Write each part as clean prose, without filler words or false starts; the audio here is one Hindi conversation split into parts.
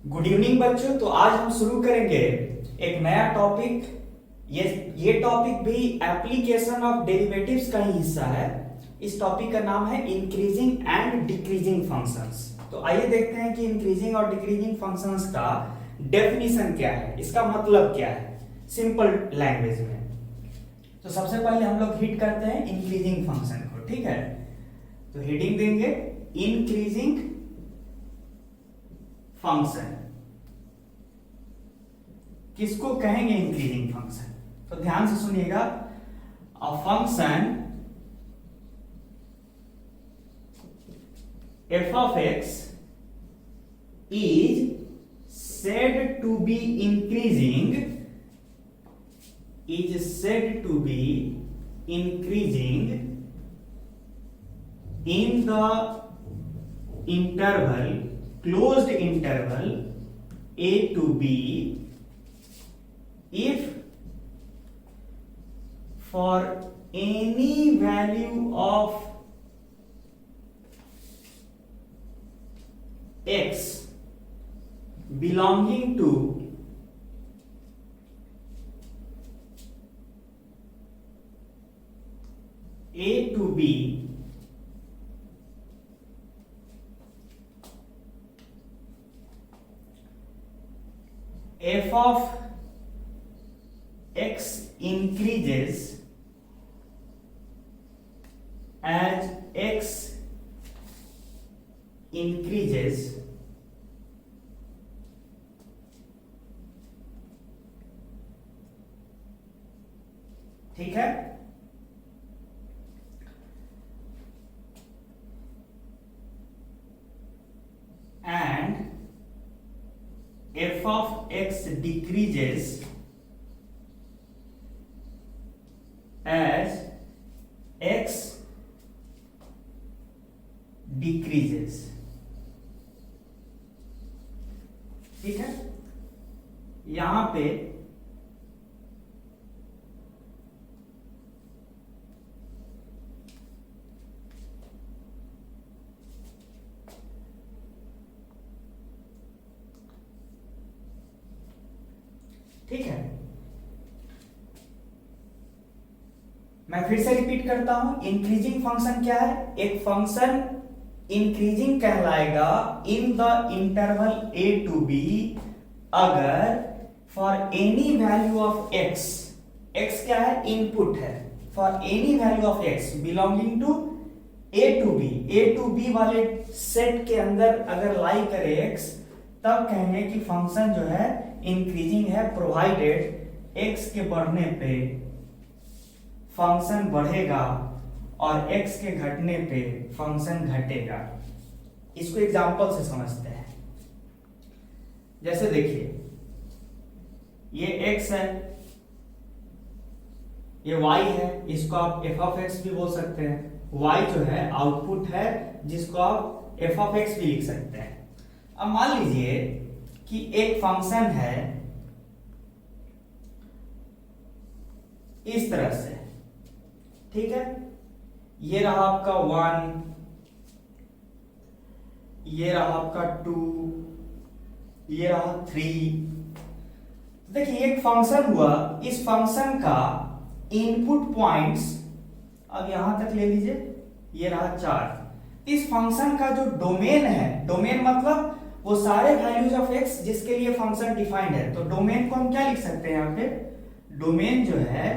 गुड इवनिंग बच्चों। तो आज हम शुरू करेंगे एक नया टॉपिक। ये टॉपिक भी एप्लीकेशन ऑफ डेरिवेटिव्स का ही हिस्सा है। इस टॉपिक का नाम है इंक्रीजिंग एंड डिक्रीजिंग फंक्शंस। तो आइए देखते हैं कि इंक्रीजिंग और डिक्रीजिंग फंक्शंस का डेफिनेशन क्या है, इसका मतलब क्या है सिंपल लैंग्वेज में। तो सबसे पहले हम लोग हिट करते हैं इंक्रीजिंग फंक्शन को, ठीक है। तो हेडिंग देंगे इंक्रीजिंग फंक्शन। किसको कहेंगे इंक्रीजिंग फंक्शन? तो ध्यान से सुनिएगा। A function f of x is said to be increasing in the interval, closed interval a to b if for any value of x belonging to a to b f of x increases as x increases ठीक है। and f of x decreases as x decreases, ठीक है। यहां पे ठीक है, मैं फिर से रिपीट करता हूं। इंक्रीजिंग फंक्शन क्या है? एक फंक्शन इंक्रीजिंग कहलाएगा in the interval a to b अगर for any value of x, x क्या है? इनपुट है। For any value of x belonging to a to b वाले सेट के अंदर अगर लाई करे एक्स, तब कहेंगे कि फंक्शन जो है इंक्रीजिंग है, प्रोवाइडेड एक्स के बढ़ने पे फंक्शन बढ़ेगा और x के घटने पे फंक्शन घटेगा। इसको एग्जांपल से समझते हैं। जैसे देखिए, ये x है, ये y है, इसको आप f of x भी बोल सकते हैं। y जो है आउटपुट है, जिसको आप f of x भी लिख सकते हैं। अब मान लीजिए कि एक फंक्शन है इस तरह से, ठीक है। ये रहा आपका 1, ये रहा आपका 2, ये रहा 3। देखिए एक फंक्शन हुआ, इस फंक्शन का इनपुट पॉइंट्स अब यहां तक ले लीजिए, ये रहा 4। इस फंक्शन का जो डोमेन है, डोमेन मतलब वो सारे वैल्यूज ऑफ एक्स जिसके लिए फंक्शन डिफाइंड है। तो डोमेन को हम क्या लिख सकते हैं? यहाँ पे डोमेन जो है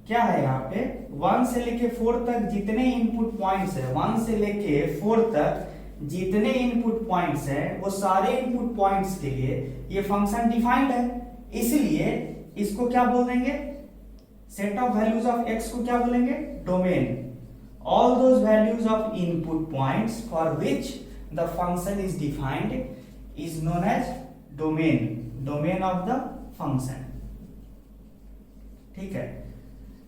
क्या है? यहाँ पे 1 से लेके 4 तक जितने इनपुट पॉइंट्स है, 1 से लेके 4 तक जितने इनपुट पॉइंट्स है, वो सारे इनपुट पॉइंट्स के लिए ये फंक्शन डिफाइंड है। इसलिए इसको क्या बोल देंगे? Set of values of x को क्या बोलेंगे? Domain. All those values of input points for which the function is defined is known as domain, domain of the function, ठीक है।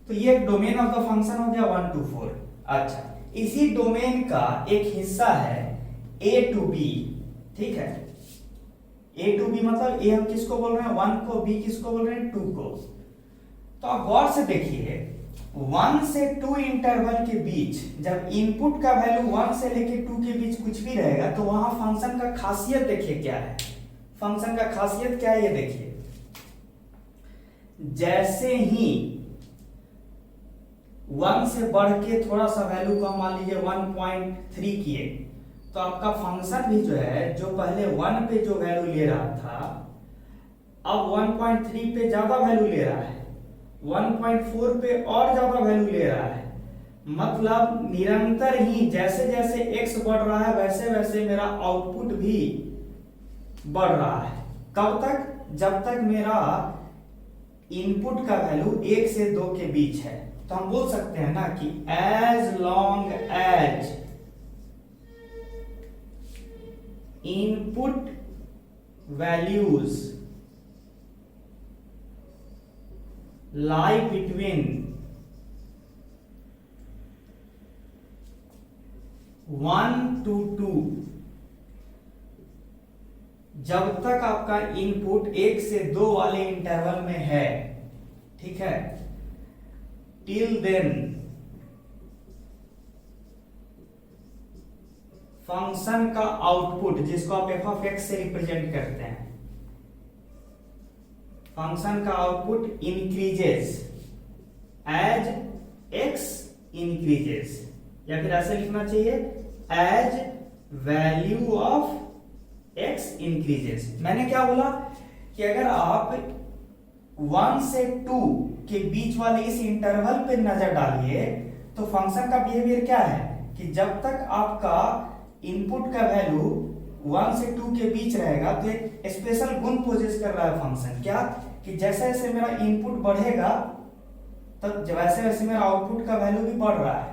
तो ये डोमेन ऑफ द फंक्शन हो गया 1 to 4। अच्छा, इसी डोमेन का एक हिस्सा है a to b, ठीक है। a to b मतलब a हम किसको बोल रहे हैं? 1 को, b किसको बोल रहे हैं? 2 को। तो आप गौर से देखिए, 1 से 2 इंटरवल के बीच जब इनपुट का वैल्यू 1 से लेके 2 के बीच कुछ भी रहेगा तो वहां फंक्शन का खासियत देखिए क्या है। फंक्शन का खासियत क्या है ये देखिए, जैसे ही 1 से बढ़ के थोड़ा सा वैल्यू को मान लीजिए 1.3 किए, तो आपका फंक्शन भी जो है, जो पहले 1 पे जो वैल्यू ले रहा था, अब 1.3 पे ज्यादा वैल्यू ले रहा है, 1.4 पे और ज्यादा वैल्यू ले रहा है। मतलब निरंतर ही जैसे जैसे x बढ़ रहा है वैसे वैसे मेरा आउटपुट भी बढ़ रहा है। कब तक? जब तक मेरा इनपुट का वैल्यू 1 से 2 के बीच है। तो हम बोल सकते हैं ना कि as long as input values lie between 1 to 2, जब तक आपका इनपुट 1 से 2 वाले इंटरवल में है, ठीक है, टिल देन फंक्शन का आउटपुट, जिसको आप एफ ऑफ एक्स से रिप्रेजेंट करते हैं, फंक्शन का output increases as x increases, या फिर ऐसे लिखना चाहिए as value of x increases. मैंने क्या बोला कि अगर आप 1 से 2 के बीच वाले इस इंटरवल पे नजर डालिए तो फंक्शन का बिहेवियर क्या है कि जब तक आपका इनपुट का वैल्यू 1 से 2 के बीच रहेगा तो एक स्पेशल गुण पोजेस कर रहा है फंक्शन, क्या कि जैसे जैसे मेरा इनपुट बढ़ेगा तब वैसे वैसे मेरा आउटपुट का वैल्यू भी बढ़ रहा है।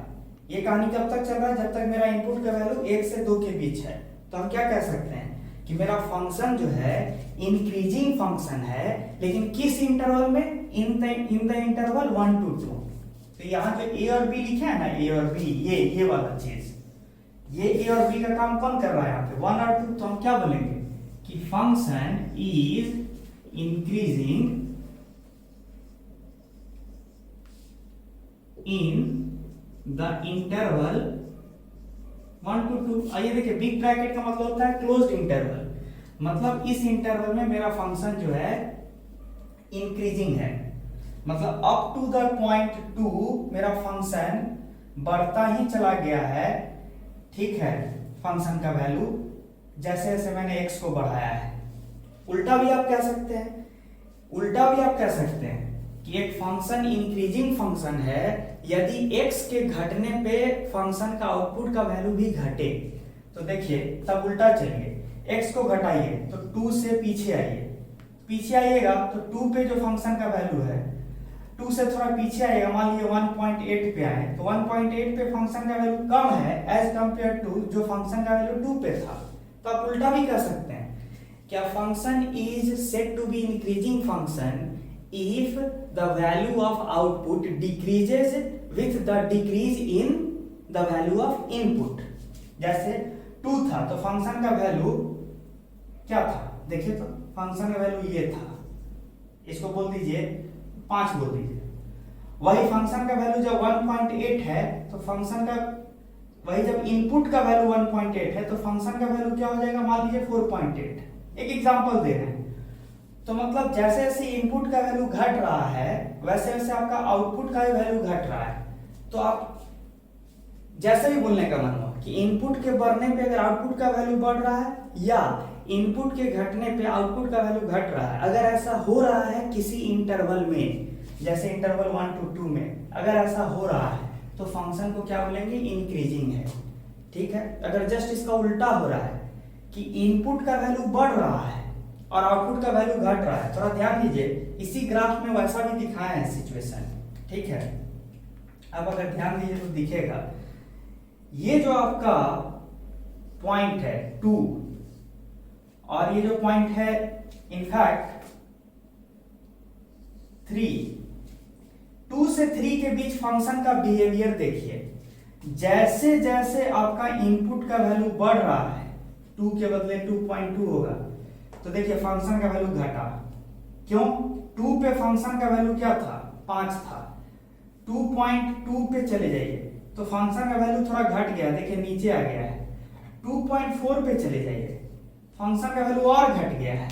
ये कहानी कब तक चल रहा है? जब तक मेरा इनपुट का वैल्यू 1 से 2 के बीच है। तो हम क्या कह सकते हैं कि मेरा फंक्शन जो है इंक्रीजिंग फंक्शन है, लेकिन किस इंटरवल में? In the interval 1 to 2। तो यहाँ जो ए और बी लिखे है ना, ए और बी, ये वाला चीज, ये ए और बी का काम कौन कर रहा है यहाँ पे? 1 और 2। तो हम क्या बोलेंगे कि function is increasing in the interval 1 to 2। आइए देखिए, बिग ब्रैकेट का मतलब होता है क्लोज्ड इंटरवल, मतलब इस इंटरवल में मेरा फंक्शन जो है इंक्रीजिंग है, मतलब अप टू द पॉइंट 2 मेरा फंक्शन बढ़ता ही चला गया है, ठीक है, फंक्शन का वैल्यू जैसे जैसे मैंने x को बढ़ाया है। उल्टा भी आप कह सकते हैं, उल्टा भी आप कह सकते हैं कि एक फंक्शन इंक्रीजिंग फंक्शन है यदि x के घटने पे फंक्शन का आउटपुट का वैल्यू भी घटे। तो देखिए तब उल्टा चलिए, x को घटाइए तो 2 से पीछे आइए, पीछे आइएगा तो 2 पे जो फंक्शन का वैल्यू है 2 से थोड़ा पीछे आएगा, मान लीजिए 1.8 पे आए तो 1.8 पे फंक्शन का वैल्यू कम है एज कंपेयर टू जो फंक्शन का वैल्यू 2 पे था। तो आप उल्टा भी कह सकते हैं, क्या function is said to be increasing function if the value of output decreases with the decrease in the value of input। जैसे 2 था तो फंक्शन का वैल्यू क्या था? देखिए तो फंक्शन का वैल्यू ये था, इसको बोल दीजिए 5 बोल दीजिए। वही फंक्शन का वैल्यू जब 1.8 है तो फंक्शन का वही जब इनपुट का वैल्यू 1.8 है तो फंक्शन का वैल्यू क्या हो जाएगा? मान लीजिए 4.8। एक एग्जांपल दे रहे हैं। तो मतलब जैसे जैसे इनपुट का वैल्यू घट रहा है वैसे वैसे आपका आउटपुट का भी वैल्यू घट रहा है। तो आप जैसे भी बोलने का मन हो कि इनपुट के बढ़ने पे अगर आउटपुट का वैल्यू बढ़ रहा है या इनपुट के घटने पे आउटपुट का वैल्यू घट रहा है, अगर ऐसा हो रहा है किसी इंटरवल में, जैसे इंटरवल 1 to 2 में अगर ऐसा हो रहा है तो फंक्शन को क्या बोलेंगे? इंक्रीजिंग है, ठीक है। अगर जस्ट इसका उल्टा हो रहा है कि इनपुट का वैल्यू बढ़ रहा है और आउटपुट का वैल्यू घट रहा है, थोड़ा ध्यान दीजिए, इसी ग्राफ में वैसा भी दिखाया है सिचुएशन, ठीक है। अब अगर ध्यान दीजिए तो दिखेगा ये जो आपका पॉइंट है 2 और ये जो पॉइंट है इनफैक्ट 3, 2 से 3 के बीच फंक्शन का बिहेवियर देखिए। जैसे जैसे आपका इनपुट का वैल्यू बढ़ रहा है, 2 के बदले 2.2 होगा, तो देखिए फंक्शन का वैल्यू घटा। क्यों? 2 पे फंक्शन का वैल्यू क्या था? 5 था। 2.2 पे चले जाइए तो फंक्शन का वैल्यू थोड़ा घट गया, देखिए नीचे आ गया है। 2.4 पे चले जाइए, फंक्शन का वैल्यू और घट गया है,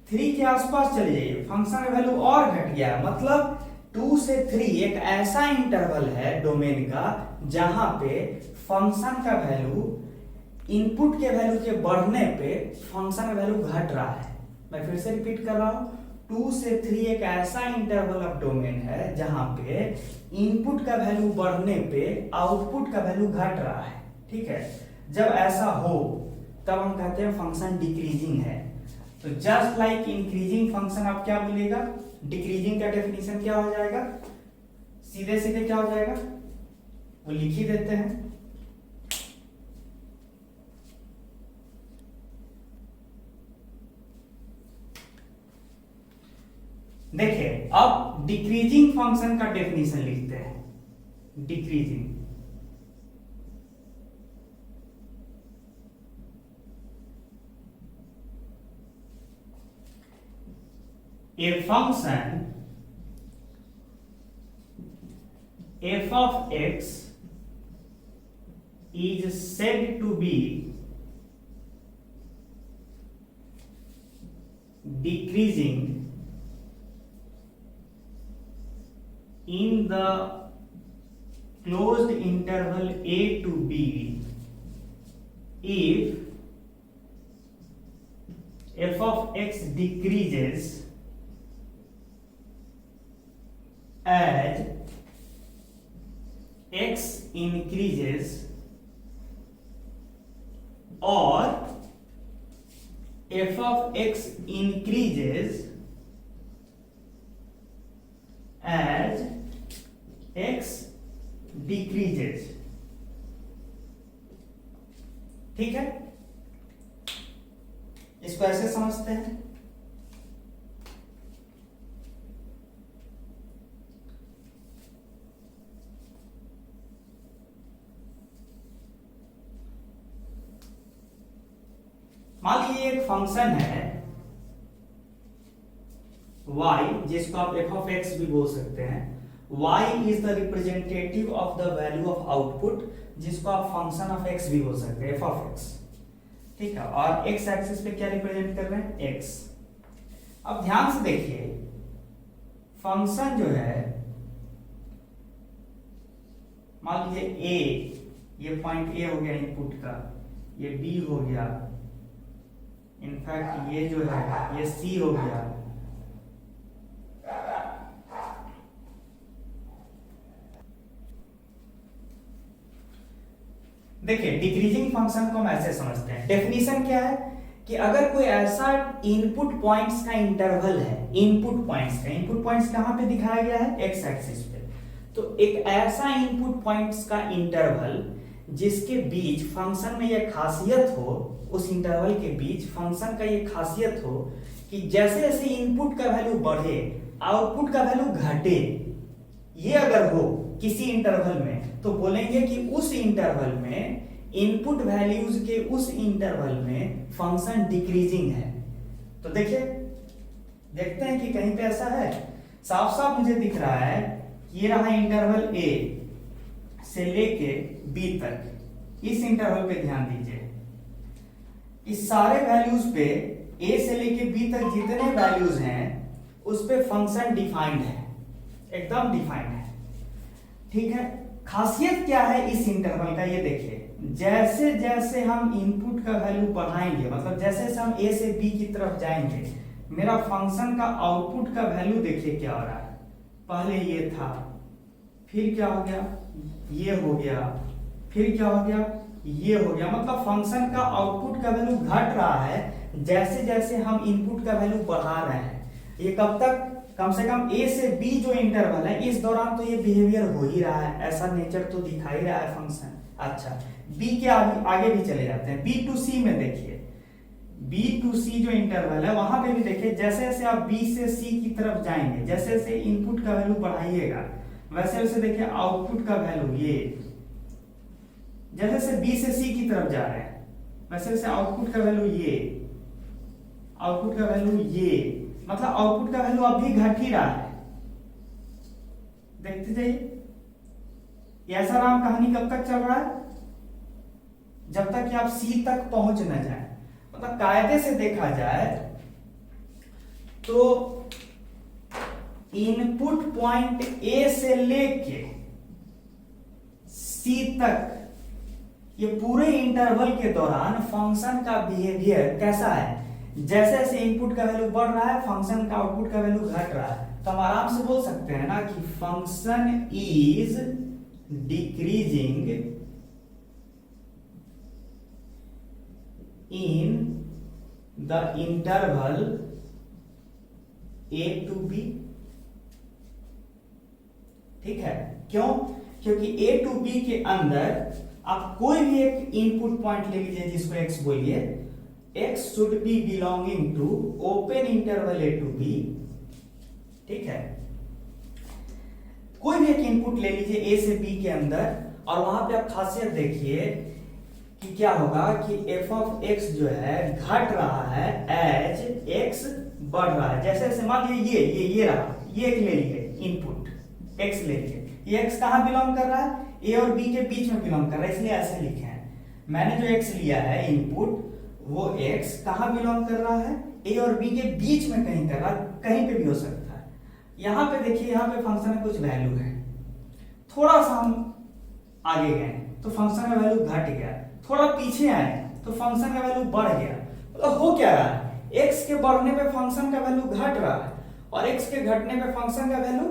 3 के आसपास चले जाइए, फंक्शन का वैल्यू और घट गया है, मतलब 2 से 3 एक ऐसा इंटरवल है डोमेन का जहां पे फंक्शन का वैल्यू इनपुट के वैल्यू के बढ़ने पे फंक्शन का वैल्यू घट रहा है। मैं फिर से रिपीट कर रहा हूं, 2 से 3 एक ऐसा इंटरवल ऑफ डोमेन है जहां पे इनपुट का वैल्यू बढ़ने पे आउटपुट का वैल्यू घट रहा है। ठीक है, जब ऐसा हो तब हम कहते हैं फंक्शन डिक्रीजिंग है। तो जस्ट लाइक इंक्रीजिंग फंक्शन आप क्या मिलेगा, डिक्रीजिंग का डेफिनेशन क्या हो जाएगा, सीधे सीधे क्या हो जाएगा वो लिख ही देते हैं। देखिए अब डिक्रीजिंग फंक्शन का डेफिनेशन लिखते हैं। Decreasing, a function f of x is said to be decreasing in the closed interval a to b if f of x decreases as x increases or f of x increases as x decreases। ठीक है, इसको ऐसे समझते हैं। मान लीजिए एक फंक्शन है y, जिसको आप f of x भी बोल सकते हैं। y is the representative of the value of output, जिसको आप फंक्शन ऑफ x भी बोल सकते हैं, f of x। ठीक है, और x एक्सिस पे क्या रिप्रेजेंट कर रहे हैं, x। अब ध्यान से देखिए, फंक्शन जो है मान लीजिए a, ये पॉइंट a हो गया इनपुट का, ये b हो गया, इनफैक्ट ये जो है ये c हो गया, देखिए डिक्रीजिंग फंक्शन को हम ऐसे समझते हैं। डेफिनेशन क्या है कि अगर कोई ऐसा इनपुट पॉइंट्स का इंटरवल है, इनपुट पॉइंट्स कहां पे दिखाया गया है, एक्स एक्सिस पे, तो एक ऐसा इनपुट पॉइंट्स का इंटरवल जिसके बीच फंक्शन में यह खासियत हो, उस इंटरवल के बीच फंक्शन का ये खासियत हो कि जैसे जैसे इनपुट का वैल्यू बढ़े आउटपुट का वैल्यू घटे, ये अगर हो किसी इंटरवल में तो बोलेंगे कि उस इंटरवल में इनपुट वैल्यूज के उस इंटरवल में फंक्शन डिक्रीजिंग है। तो देखिए, देखते हैं कि कहीं पे ऐसा है, साफ साफ मुझे दिख रहा है, ये रहा इंटरवल a से लेके b तक, इस इंटरवल पे ध्यान दीजिए, इस सारे वैल्यूज पे a से लेके b तक जितने वैल्यूज हैं उस पे फंक्शन डिफाइंड है, एकदम डिफाइंड है। ठीक है, खासियत क्या है इस इंटरवल का, ये देखिए, जैसे जैसे हम इनपुट का वैल्यू बढ़ाएंगे, मतलब जैसे जैसे हम a से b की तरफ जाएंगे, मेरा फंक्शन का आउटपुट का वैल्यू देखिए क्या हो रहा है, पहले ये था, फिर क्या हो गया, ये हो गया, फिर क्या हो गया, ये हो गया, मतलब फंक्शन का आउटपुट का वैल्यू घट रहा है जैसे जैसे हम इनपुट का वैल्यू बढ़ा रहे हैं। ये कब तक, कम से कम a से b जो इंटरवल है इस दौरान तो ये बिहेवियर हो ही रहा है, ऐसा नेचर तो दिखा ही रहा है फंक्शन। अच्छा, b के आगे भी चले जाते हैं, b टू c में देखिए, b टू c जो इंटरवल है वहां पे भी देखिए, जैसे जैसे आप b से c की तरफ जाएंगे, जैसे जैसे इनपुट का वैल्यू बढ़ाइएगा वैसे वैसे देखिए आउटपुट का वैल्यू, ये जैसे जैसे b से c की तरफ जा रहे हैं वैसे वैसे आउटपुट का वैल्यू, ये आउटपुट का वैल्यू, ये मतलब आउटपुट का वैल्यू अभी घट ही रहा है। देखते जाइए, ऐसा राम कहानी कब तक चल रहा है, जब तक कि आप C तक पहुंच न जाए। मतलब कायदे से देखा जाए तो इनपुट पॉइंट ए से लेके सी तक ये पूरे इंटरवल के दौरान फंक्शन का बिहेवियर कैसा है, जैसे जैसे इनपुट का वैल्यू बढ़ रहा है फंक्शन का आउटपुट का वैल्यू घट रहा है। तो हम आराम से बोल सकते हैं ना कि function is decreasing in the interval a to b. ठीक है, क्यों? क्योंकि ए टू बी के अंदर आप कोई भी एक इनपुट पॉइंट ले लीजिए जिसको एक्स बोलिए, x should be belonging to open interval a to b. ठीक है, कोई भी एक इनपुट ले लीजिए ए से बी के अंदर, और वहां पे आप खासियत देखिए कि क्या होगा कि एफ ऑफ एक्स जो है घट रहा है एज एक्स बढ़ रहा है। जैसे जैसे मान लीजिए ये रहा, ये एक ले लिए इनपुट एक्स ले लिए, ये एक्स कहां बिलोंग कर रहा है, ए और बी के बीच में बिलोंग कर रहा है, इसलिए ऐसे लिखे हैं। मैंने जो एक्स लिया है इनपुट, वो एक्स कहां बिलोंग कर रहा है, ए और बी के बीच में कहीं कर रहा है, कहीं पे भी हो सकता है। यहां पे देखिए, यहां पे फंक्शन में कुछ वैल्यू है, थोड़ा सा हम आगे गए तो फंक्शन का वैल्यू घट गया, थोड़ा पीछे आए तो फंक्शन का वैल्यू बढ़ गया। तो हो क्या रहा है, एक्स के बढ़ने पे फंक्शन का वैल्यू घट रहा है और एक्स के घटने पे फंक्शन का वैल्यू,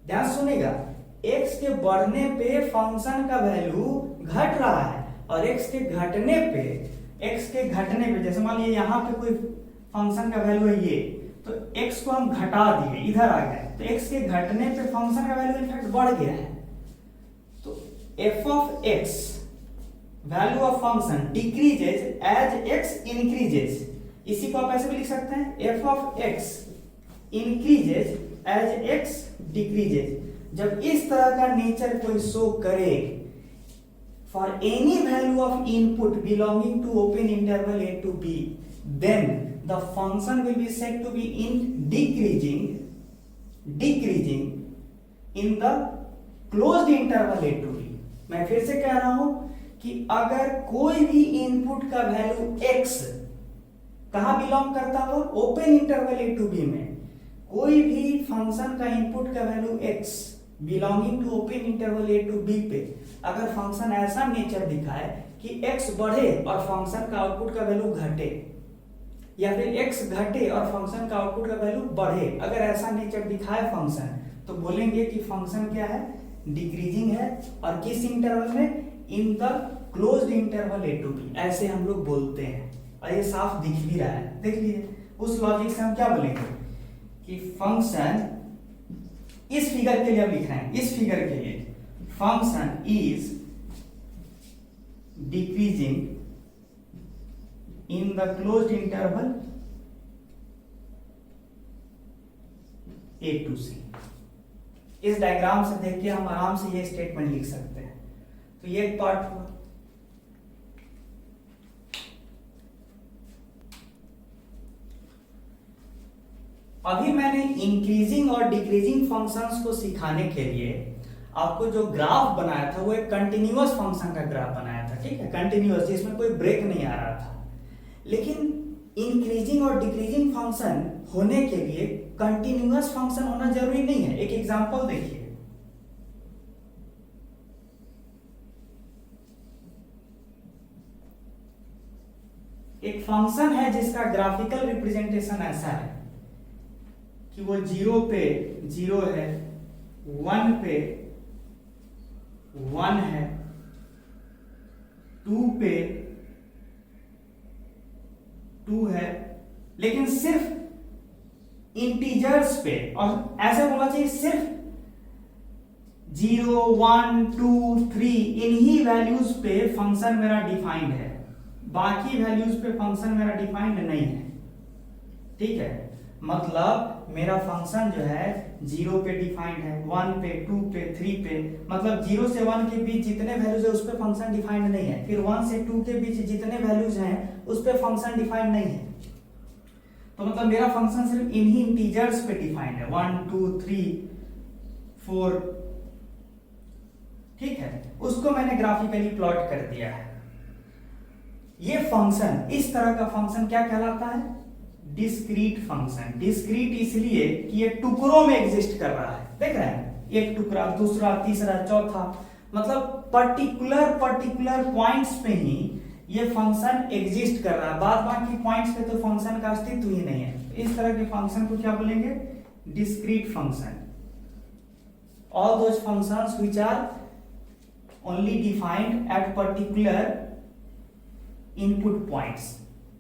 ध्यान सुनिएगा, एक्स के बढ़ने पे फंक्शन का वैल्यू घट रहा है और एक्स के घटने पे जैसे मान लीजिए यहां पे कोई फंक्शन का वैल्यू है ये, तो एक्स को हम घटा दिए, इधर आ गए, तो एक्स के घटने पे फंक्शन का वैल्यू इनफैक्ट बढ़ गया है। तो f of x value of function decreases as x increases. इसी को आप ऐसे भी लिख सकते हैं, f of x increases as x decreases. जब इस तरह का नेचर कोई शो करे for any value of input belonging to open interval a to b, then the function will be said to be in decreasing in the closed interval a to b. मैं फिर से कह रहा हूं कि अगर कोई भी इनपुट का वैल्यू x कहां बिलोंग करता हो, open interval a to b में, कोई भी फंक्शन का इनपुट का value x belonging to open interval a to b पे अगर फंक्शन ऐसा नेचर दिखाए कि x बढ़े और फंक्शन का आउटपुट का वैल्यू घटे, या फिर x घटे और फंक्शन का आउटपुट का वैल्यू बढ़े, अगर ऐसा नेचर दिखाए फंक्शन, तो बोलेंगे कि फंक्शन क्या है, डिक्रीजिंग है। और किस इंटरवल में, in the closed interval a to b, ऐसे हम लोग बोलते हैं और ये साफ दिख भी रहा है, देख लीजिए। उस लॉजिक से हम क्या बोलेंगे कि फंक्शन, इस फिगर के लिए अब लिख रहे हैं, इस फिगर के लिए function is decreasing in the closed interval a to c. इस डायग्राम से देख के हम आराम से ये स्टेटमेंट लिख सकते हैं। तो ये एक पार्ट हुआ। अभी मैंने इंक्रीजिंग और डिक्रीजिंग फंक्शंस को सिखाने के लिए आपको जो ग्राफ बनाया था वो एक कंटिन्यूअस फंक्शन का ग्राफ बनाया था, ठीक है, कंटिन्यूअस, जिसमें कोई ब्रेक नहीं आ रहा था। लेकिन इंक्रीजिंग और डिक्रीजिंग फंक्शन होने के लिए कंटिन्यूअस फंक्शन होना जरूरी नहीं है। एक एग्जांपल देखिए, एक फंक्शन है जिसका ग्राफिकल रिप्रेजेंटेशन ऐसा है कि वो 0 पे 0 है, 1 पे 1 है, 2 पे 2 है, लेकिन सिर्फ इंटीजर्स पे, और ऐसे बोलना चाहिए सिर्फ 0, 1, 2, 3 इन्हीं वैल्यूज पे फंक्शन मेरा डिफाइंड है, बाकी वैल्यूज पे फंक्शन मेरा डिफाइंड नहीं है। ठीक है, मतलब मेरा फंक्शन जो है 0 पे डिफाइंड है, 1 पे, 2 पे, 3 पे, मतलब 0 से 1 के बीच जितने वैल्यूज है उस पे फंक्शन डिफाइंड नहीं है। फिर 1 से 2 के बीच जितने वैल्यूज हैं उस पे फंक्शन डिफाइंड नहीं है। तो मतलब मेरा फंक्शन सिर्फ इन्हीं इंटीजर्स पे डिफाइंड है, 1, 2, 3, 4। ठीक है, उसको मैंने ग्राफिकली प्लॉट कर दिया है। ये फंक्शन, इस तरह का फंक्शन क्या कहलाता है? Discrete function. डिस्क्रीट इसलिए कि ये टुकड़ों में एग्जिस्ट कर रहा है, देख रहे हैं, एक टुकड़ा, दूसरा, तीसरा, चौथा, मतलब पर्टिकुलर पॉइंट्स पे ही ये फंक्शन एग्जिस्ट कर रहा है, बाद बाकी पॉइंट्स पे तो फंक्शन का अस्तित्व ही नहीं है। इस तरह के फंक्शन को क्या बोलेंगे? Discrete function. All those functions which are only defined at particular input points.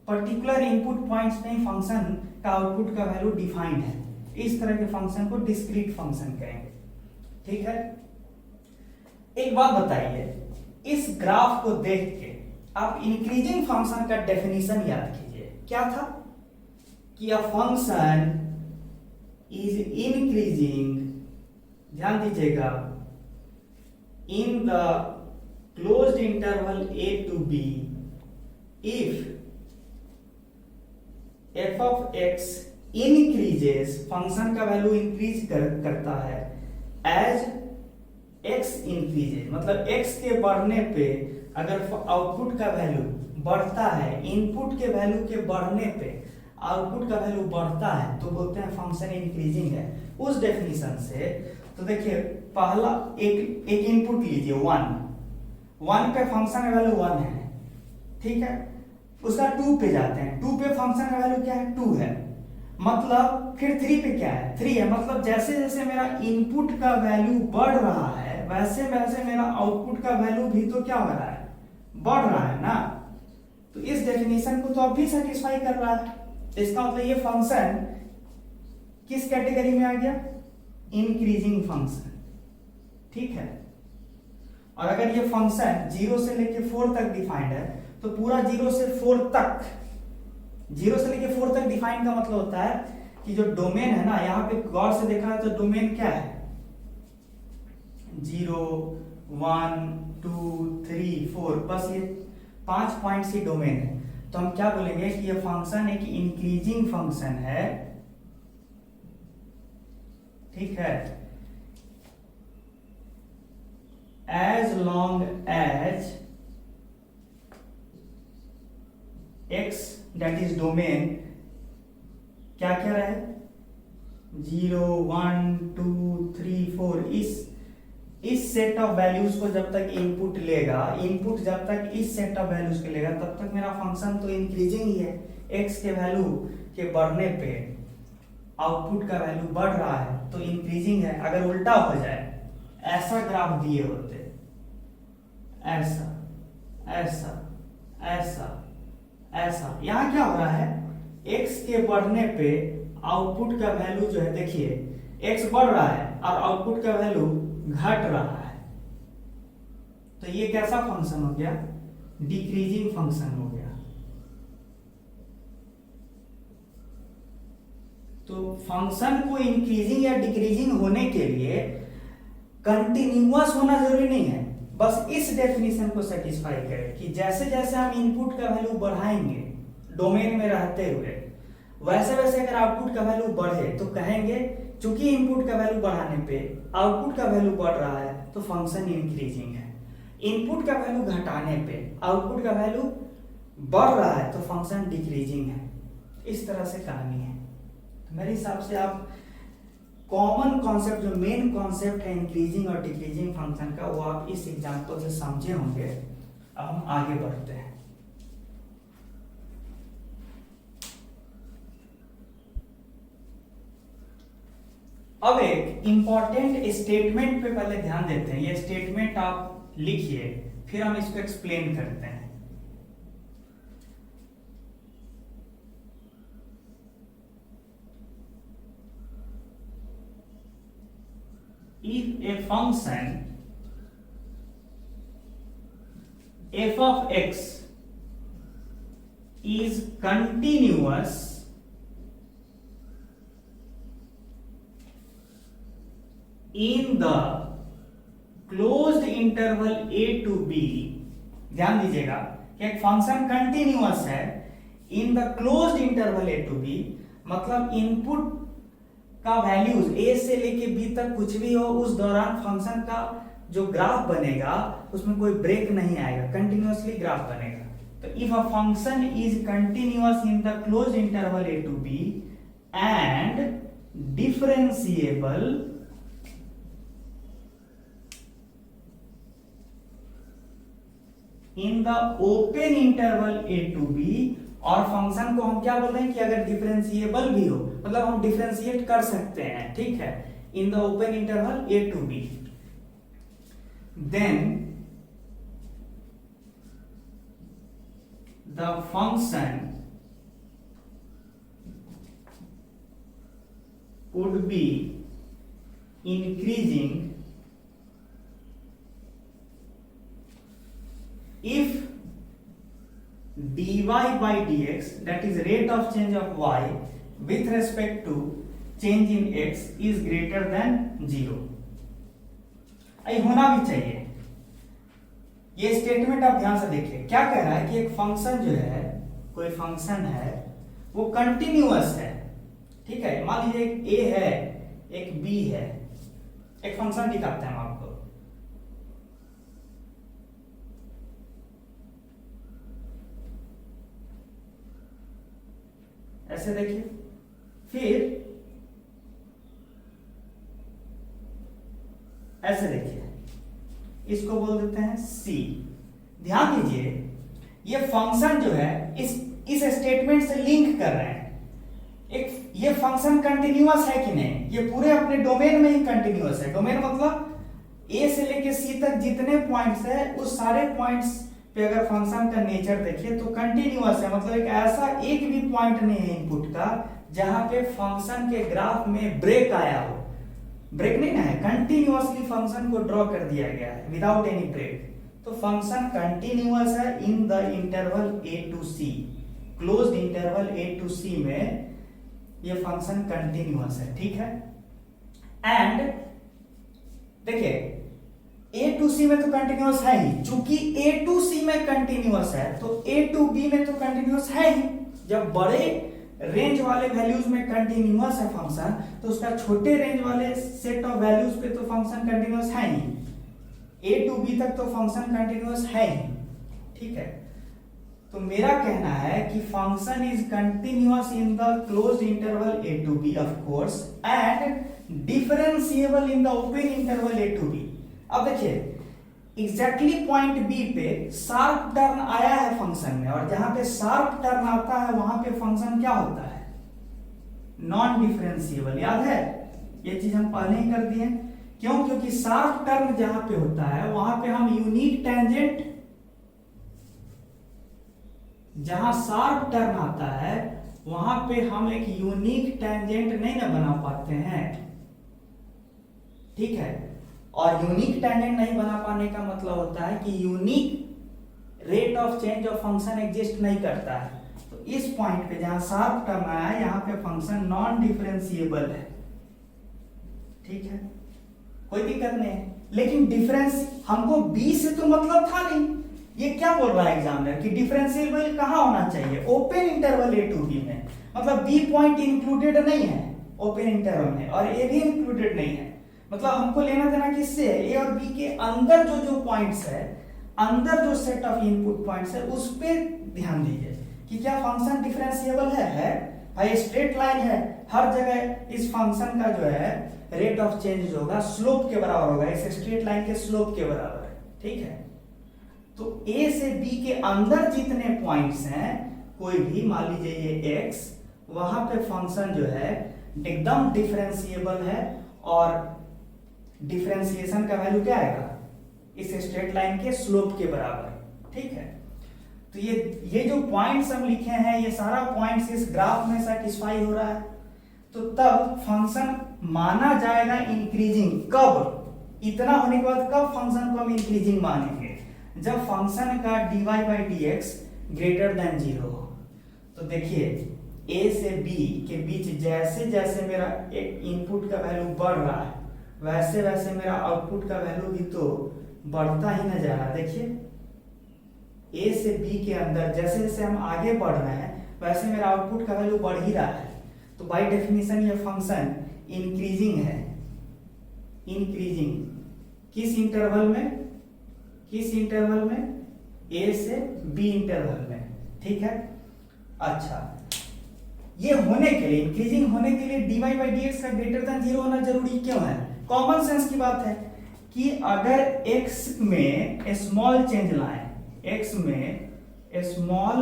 Particular input points पे फंक्शन का आउटपुट का वैल्यू डिफाइंड है, इस तरह के फंक्शन को डिस्क्रीट फंक्शन कहेंगे। ठीक है, एक बात बताइए, इस ग्राफ को देख के आप इंक्रीजिंग फंक्शन का डेफिनेशन याद कीजिए। क्या था? कि अ फंक्शन इज इंक्रीजिंग, ध्यान दीजिएगा, इन the closed interval a to b if f of x increases, function का वैल्यू इंक्रीज करता है एज x इंक्रीजेज, मतलब x के बढ़ने पे अगर आउटपुट का वैल्यू बढ़ता है, इनपुट के वैल्यू के बढ़ने पे आउटपुट का वैल्यू बढ़ता है, तो बोलते हैं फंक्शन इंक्रीजिंग है। उस डेफिनेशन से तो देखिए, पहला एक इनपुट लीजिए 1 पे फंक्शन का वैल्यू 1 है, ठीक है, उसका 2 पे जाते हैं, 2 पे फंक्शन का वैल्यू क्या है? 2 है, मतलब फिर 3 पे क्या है? 3 है, मतलब जैसे जैसे मेरा इनपुट का वैल्यू बढ़ रहा है वैसे वैसे मेरा आउटपुट का वैल्यू भी तो क्या हो रहा है? बढ़ रहा है ना। तो इस डेफिनेशन को तो अब भी सेटिस्फाई कर रहा है। इसका मतलब ये फंक्शन किस कैटेगरी में आ गया? Increasing function. ठीक है, और अगर ये फंक्शन 0 से लेके 4 तक डिफाइंड है, तो पूरा 0 से 4 तक, 0 से लेके 4 तक डिफाइन का मतलब होता है कि जो डोमेन है ना, यहाँ पे गौर से देखा है तो डोमेन क्या है? 0 1 2 3 4, बस ये 5 पॉइंट्स ही डोमेन है। तो हम क्या बोलेंगे कि ये फंक्शन एक इंक्रीजिंग फंक्शन है। ठीक है, as long as x that is domain क्या क्या रहे? 0 1 2 3 4, इस सेट ऑफ वैल्यूज को जब तक इनपुट लेगा, इनपुट जब तक इस सेट ऑफ वैल्यूज के लेगा, तब तक मेरा फंक्शन तो इंक्रीजिंग ही है। x के वैल्यू के बढ़ने पे आउटपुट का वैल्यू बढ़ रहा है तो इंक्रीजिंग है। अगर उल्टा हो जाए, ऐसा ग्राफ दिए होते, ऐसा ऐसा ऐसा ऐसा, यहां क्या हो रहा है? x के बढ़ने पे आउटपुट का वैल्यू जो है, देखिए x बढ़ रहा है और आउटपुट का वैल्यू घट रहा है, तो ये कैसा फंक्शन हो गया? डिक्रीजिंग फंक्शन हो गया। तो फंक्शन को इंक्रीजिंग या डिक्रीजिंग होने के लिए कंटिन्यूअस होना जरूरी नहीं है, बस इस डेफिनेशन को सेटिस्फाई करे कि जैसे जैसे हम इनपुट का वैल्यू बढ़ाएंगे डोमेन में रहते हुए, वैसे वैसे अगर आउटपुट का वैल्यू बढ़े तो कहेंगे चूंकि इनपुट का वैल्यू बढ़ाने पे आउटपुट का वैल्यू बढ़ रहा है तो फंक्शन इंक्रीजिंग है। इनपुट का वैल्यू घटाने पे आउटपुट का वैल्यू बढ़ रहा है तो फंक्शन डिक्रीजिंग है। इस तरह से कहानी है। तो मेरे हिसाब से आप कॉमन कॉन्सेप्ट, जो मेन कॉन्सेप्ट है इंक्रीजिंग और डिक्रीजिंग फंक्शन का, वो आप इस एग्जांपल से समझे होंगे। अब हम आगे बढ़ते हैं। अब एक इंपॉर्टेंट स्टेटमेंट पे पहले ध्यान देते हैं। ये स्टेटमेंट आप लिखिए, फिर हम इसको एक्सप्लेन करते हैं। If a function f of x is continuous in the closed interval a to b, ध्यान दीजिएगा कि एक फंक्शन कंटिन्यूअस है in the closed interval a to b, मतलब इनपुट का वैल्यूज a से लेके b तक कुछ भी हो, उस दौरान फंक्शन का जो ग्राफ बनेगा उसमें कोई ब्रेक नहीं आएगा, कंटिन्यूअसली ग्राफ बनेगा। तो if a function is continuous in the close interval a to b and differentiable in the open interval a to b, और फंक्शन को हम क्या बोल रहे हैं कि अगर डिफरेंशिएबल भी हो, मतलब हम डिफरेंशिएट कर सकते हैं, ठीक है, in the open interval a to b, then the function would be increasing if dy by dx, that is rate of change of y with respect to change in x, is greater than 0। ये होना भी चाहिए। ये स्टेटमेंट आप ध्यान से देखिए, क्या कह रहा है कि एक फंक्शन जो है, कोई फंक्शन है वो कंटिन्यूअस है, ठीक है, मान लीजिए एक a है एक b है, एक फंक्शन दिखाते हैं हम आपको, ऐसे देखिए, फिर ऐसे देखिए, इसको बोल देते हैं c। ध्यान दीजिए ये फंक्शन जो है इस स्टेटमेंट से लिंक कर रहे हैं। एक ये फंक्शन कंटिन्यूअस है कि नहीं, ये पूरे अपने डोमेन में ही कंटिन्यूअस है। डोमेन मतलब a से लेके c तक जितने पॉइंट्स है उस सारे पॉइंट्स पे अगर फंक्शन का नेचर देखिए तो कंटिन्यूअस है, मतलब एक ऐसा एक भी पॉइंट नहीं है इनपुट का जहां पे फंक्शन के ग्राफ में ब्रेक आया हो। ब्रेक नहीं ना है, कंटिन्यूअसली फंक्शन को ड्रॉ कर दिया गया है विदाउट एनी ब्रेक। तो फंक्शन कंटिन्यूअस है in the interval a to c, closed interval a to c में ये फंक्शन कंटिन्यूअस है, ठीक है। एंड देखिए a to c में तो कंटिन्यूअस है ही, चूंकि a to c में कंटिन्यूअस है तो a to b में तो कंटिन्यूअस है ही। जब बड़े रेंज वाले वैल्यूज में कंटिन्यूअस है फंक्शन, तो उसका छोटे रेंज वाले सेट ऑफ वैल्यूज पे तो फंक्शन कंटिन्यूअस है ही, a to b तक तो फंक्शन कंटिन्यूअस है ही, ठीक है। तो मेरा कहना है कि function is continuous in the closed interval a to b of course and differentiable in the open interval a to b। अब देखिए एग्जैक्टली पॉइंट बी पे शार्प टर्न आया है फंक्शन में, और जहां पे शार्प टर्न आता है वहां पे फंक्शन क्या होता है, नॉन डिफरेंशिएबल। याद है ये चीज हम पहले ही कर दिए, क्यों, क्योंकि शार्प टर्न जहां पे होता है वहां पे हम यूनिक टेंजेंट, जहां शार्प टर्न आता है वहां पे हम एक यूनिक टेंजेंट नहीं ना बना पाते हैं, ठीक है। और यूनिक टेंजेंट नहीं बना पाने का मतलब होता है कि unique rate of change of function exist नहीं करता है। तो इस पॉइंट पे जहां शार्प टर्न आया है यहां पे फंक्शन नॉन डिफरेंशिएबल है, ठीक है, कोई दिक्कत नहीं है। लेकिन डिफरेंस हमको b से तो मतलब था नहीं। ये क्या बोल रहा है एग्जामिनर कि डिफरेंशिएबल कहां होना चाहिए, open interval a to b में, मतलब b पॉइंट इंक्लूडेड नहीं है ओपन इंटरवल में और a भी इंक्लूडेड नहीं है। मतलब हमको लेना देना किससे है, a और b के अंदर जो पॉइंट्स है, अंदर जो सेट ऑफ इनपुट पॉइंट्स है उस पे ध्यान दीजिए कि क्या फंक्शन डिफरेंशिएबल है। भाई स्ट्रेट लाइन है, हर जगह इस फंक्शन का जो है रेट ऑफ चेंज होगा स्लोप के बराबर होगा, इस स्ट्रेट लाइन के स्लोप के बराबर है, ठीक है। तो a से b के अंदर जितने पॉइंट्स हैं, कोई भी मान लीजिए ये x, वहां पे फंक्शन जो है एकदम डिफरेंशिएबल है, और डिफरेंशिएशन का वैल्यू क्या आएगा, इस स्ट्रेट लाइन के स्लोप के बराबर, ठीक है। तो ये जो पॉइंट्स हम लिखे हैं ये सारा पॉइंट्स इस ग्राफ में सेटिस्फाई हो रहा है, तो तब फंक्शन माना जाएगा इंक्रीजिंग। कब, इतना होने के बाद कब फंक्शन को हम इंक्रीजिंग मानेंगे, जब फंक्शन का dy by dx greater than 0 हो। तो देखिए a से b के बीच जैसे जैसे मेरा एक इनपुट का वैल्यू बढ़ रहा है वैसे वैसे मेरा आउटपुट का वैल्यू भी तो बढ़ता ही न जा रहा। देखिए a से b के अंदर जैसे जैसे हम आगे बढ़ रहे हैं वैसे मेरा आउटपुट का वैल्यू बढ़ ही रहा है। तो बाय डेफिनेशन ये फंक्शन इंक्रीजिंग है। इंक्रीजिंग किस इंटरवल में, किस इंटरवल में, ए से बी इंटरवल में, ठीक है। अच्छा, ये होने के लिए, इंक्रीजिंग होने के लिए dy बाई डी एक्स का ग्रेटर देन 0 होना जरूरी क्यों है? कॉमन सेंस की बात है कि अगर x में स्मॉल चेंज लाएं, x में स्मॉल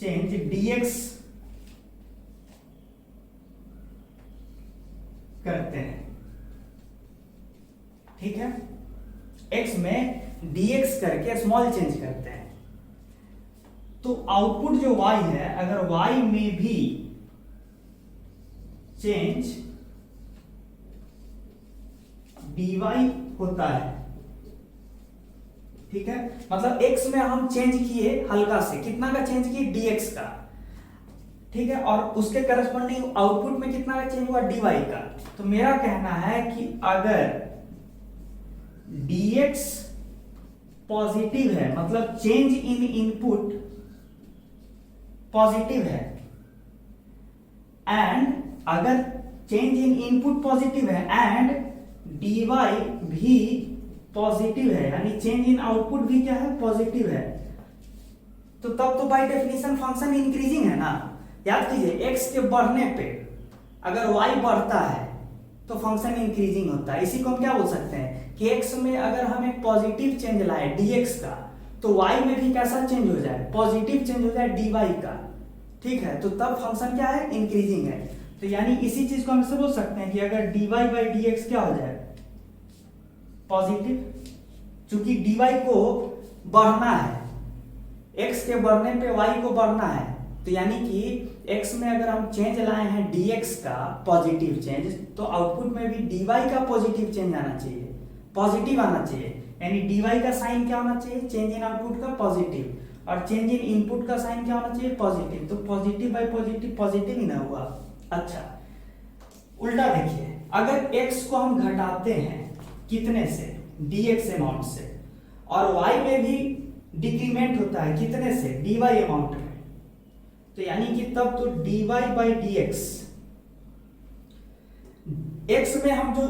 चेंज dx करते हैं, ठीक है, x में dx करके स्मॉल चेंज करते हैं, तो आउटपुट जो y है, अगर y में भी चेंज dy होता है, ठीक है, मतलब x में हम चेंज किए हल्का से, कितना का चेंज किए? dx का, ठीक है, और उसके करस्पॉन्डिंग आउटपुट में कितना का चेंज हुआ? dy का। तो मेरा कहना है कि अगर dx पॉजिटिव है, मतलब चेंज इन इनपुट पॉजिटिव है, एंड अगर चेंज इन इनपुट पॉजिटिव है एंड dy भी पॉजिटिव है, यानी चेंज इन आउटपुट भी क्या है? पॉजिटिव है, तो तब तो बाय डेफिनेशन फंक्शन इंक्रीजिंग है ना। याद कीजिए, x के बढ़ने पे अगर y बढ़ता है तो फंक्शन इंक्रीजिंग होता है। इसी को हम क्या बोल सकते हैं कि x में अगर हम एक पॉजिटिव चेंज लाए dx का, तो y में भी कैसा चेंज हो जाए? पॉजिटिव चेंज हो जाए dy का, ठीक है, तो तब फंक्शन क्या है? इंक्रीजिंग है। तो यानी इसी चीज को हम इससे बोल सकते हैं कि अगर dy बाई dx क्या हो जाए? पॉजिटिव, चूंकि dy को बढ़ना है, x के बढ़ने पे y को बढ़ना है, तो यानी कि x में अगर हम चेंज लाए हैं dx का पॉजिटिव चेंज, तो आउटपुट में भी dy का पॉजिटिव चेंज आना चाहिए, पॉजिटिव आना चाहिए, यानी dy का साइन क्या होना चाहिए? चेंज इन आउटपुट का पॉजिटिव, और चेंज इन इनपुट का साइन क्या होना चाहिए? पॉजिटिव। तो पॉजिटिव बाई पॉजिटिव पॉजिटिव ही ना हुआ। अच्छा, उल्टा देखिए, अगर x को हम घटाते हैं कितने से? dx अमाउंट से, और y में भी डिक्रीमेंट होता है कितने से? dy अमाउंट में, तो यानी कि तब तो dy बाई dx, x में हम जो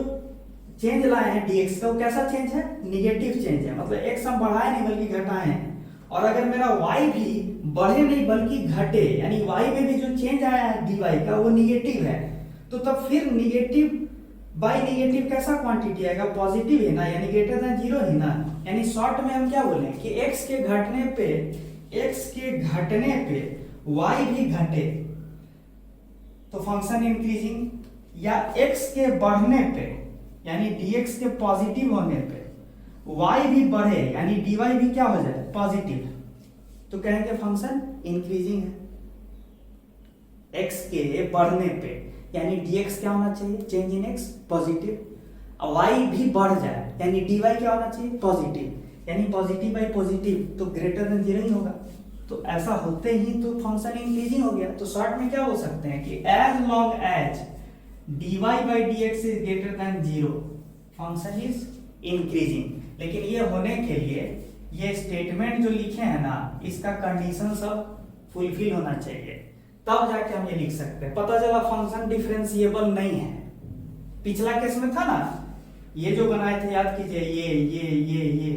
चेंज लाए हैं dx का, वो कैसा चेंज है? निगेटिव चेंज है, मतलब x हम बढ़ाए नहीं बल्कि घटाए हैं। और अगर मेरा y भी बढ़े नहीं बल्कि घटे, यानी y में भी जो चेंज आया है dy का वो निगेटिव है, तो तब फिर निगेटिव बाई निगेटिव कैसा क्वांटिटी आएगा? पॉजिटिव है ना, यानी ग्रेटर देन 0 ही ना। यानी शॉर्ट में हम क्या बोलें कि x के घटने पे y भी घटे तो फंक्शन इंक्रीजिंग, या x के बढ़ने पे यानी dx के पॉजिटिव होने पे y भी बढ़े यानी dy भी क्या हो जाए? पॉजिटिव, तो कहेंगे फंक्शन इंक्रीजिंग है। x के बढ़ने पे यानी dx क्या होना चाहिए? चेंज इन x पॉजिटिव, और y भी बढ़ जाए यानी dy क्या होना चाहिए? पॉजिटिव, यानी पॉजिटिव बाई पॉजिटिव तो ग्रेटर देन 0 ही होगा। तो ऐसा होते ही तो फंक्शन इंक्रीजिंग हो गया। तो शॉर्ट में क्या बोल सकते हैं कि as long as dy by dx is greater than 0 function is increasing. लेकिन ये होने के लिए ये स्टेटमेंट जो लिखे हैं ना, इसका कंडीशन सब फुलफिल होना चाहिए, तब जाके हम ये लिख सकते हैं। पता चला फंक्शन डिफरेंशिएबल नहीं है। पिछला केस में था ना, ये जो बनाए थे, याद कीजिए, ये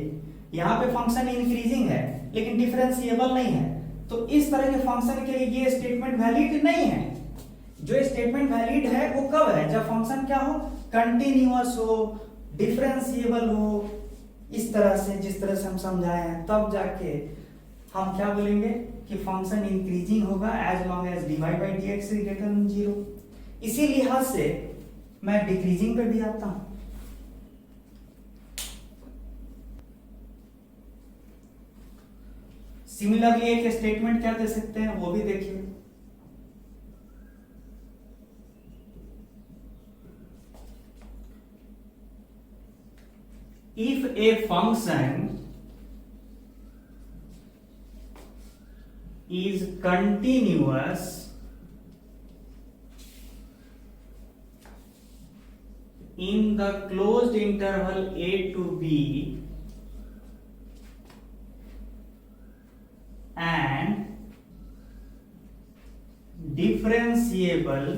यहाँ पे फंक्शन इंक्रीजिंग है लेकिन डिफरेंशिएबल नहीं है। तो इस तरह के फंक्शन के लिए ये स्टेटमेंट वैलिड नहीं है। जो स्टेटमेंट वैलिड है वो कब है? जब फंक्शन क्या हो? कंटिन्यूअस हो, डिफरेंशिएबल हो, इस तरह से, जिस तरह से हम समझाए हैं, तब जाके हम क्या बोलेंगे कि फंक्शन इंक्रीजिंग होगा as long as dy by dx is greater than 0। इसी लिहाज से मैं डिक्रीजिंग पे भी आता हूं। सिमिलरली एक स्टेटमेंट क्या दे सकते हैं वो भी देखिए। If a function is continuous in the closed interval a to b and differentiable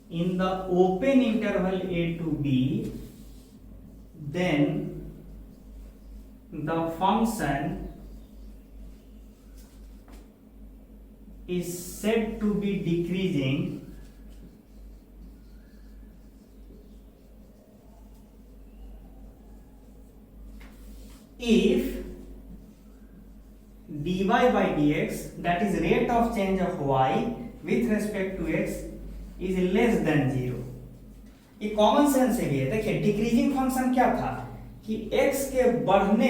in the open interval a to b, then the function is said to be decreasing if dy by dx, that is rate of change of y with respect to x, is less than 0। ये कॉमन सेंस से भी है। देखिए डिक्रीजिंग फंक्शन क्या था कि x के बढ़ने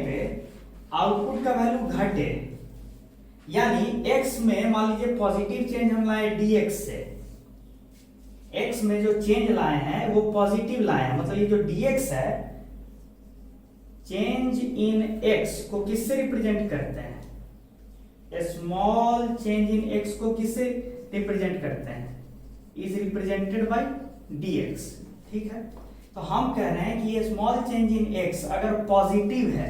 पे आउटपुट का वैल्यू घटे, यानी x में मान लीजिए पॉजिटिव चेंज हम लाए dx से, x में जो चेंज लाए हैं वो पॉजिटिव लाए हैं, मतलब ये जो dx है चेंज इन x को किससे रिप्रेजेंट करते हैं, स्मॉल चेंज इन x को किससे रिप्रेजेंट करते हैं, इज रिप्रेजेंटेड बाय dx। ठीक है, तो हम कह रहे हैं कि ये स्मॉल चेंज इन x अगर पॉजिटिव है,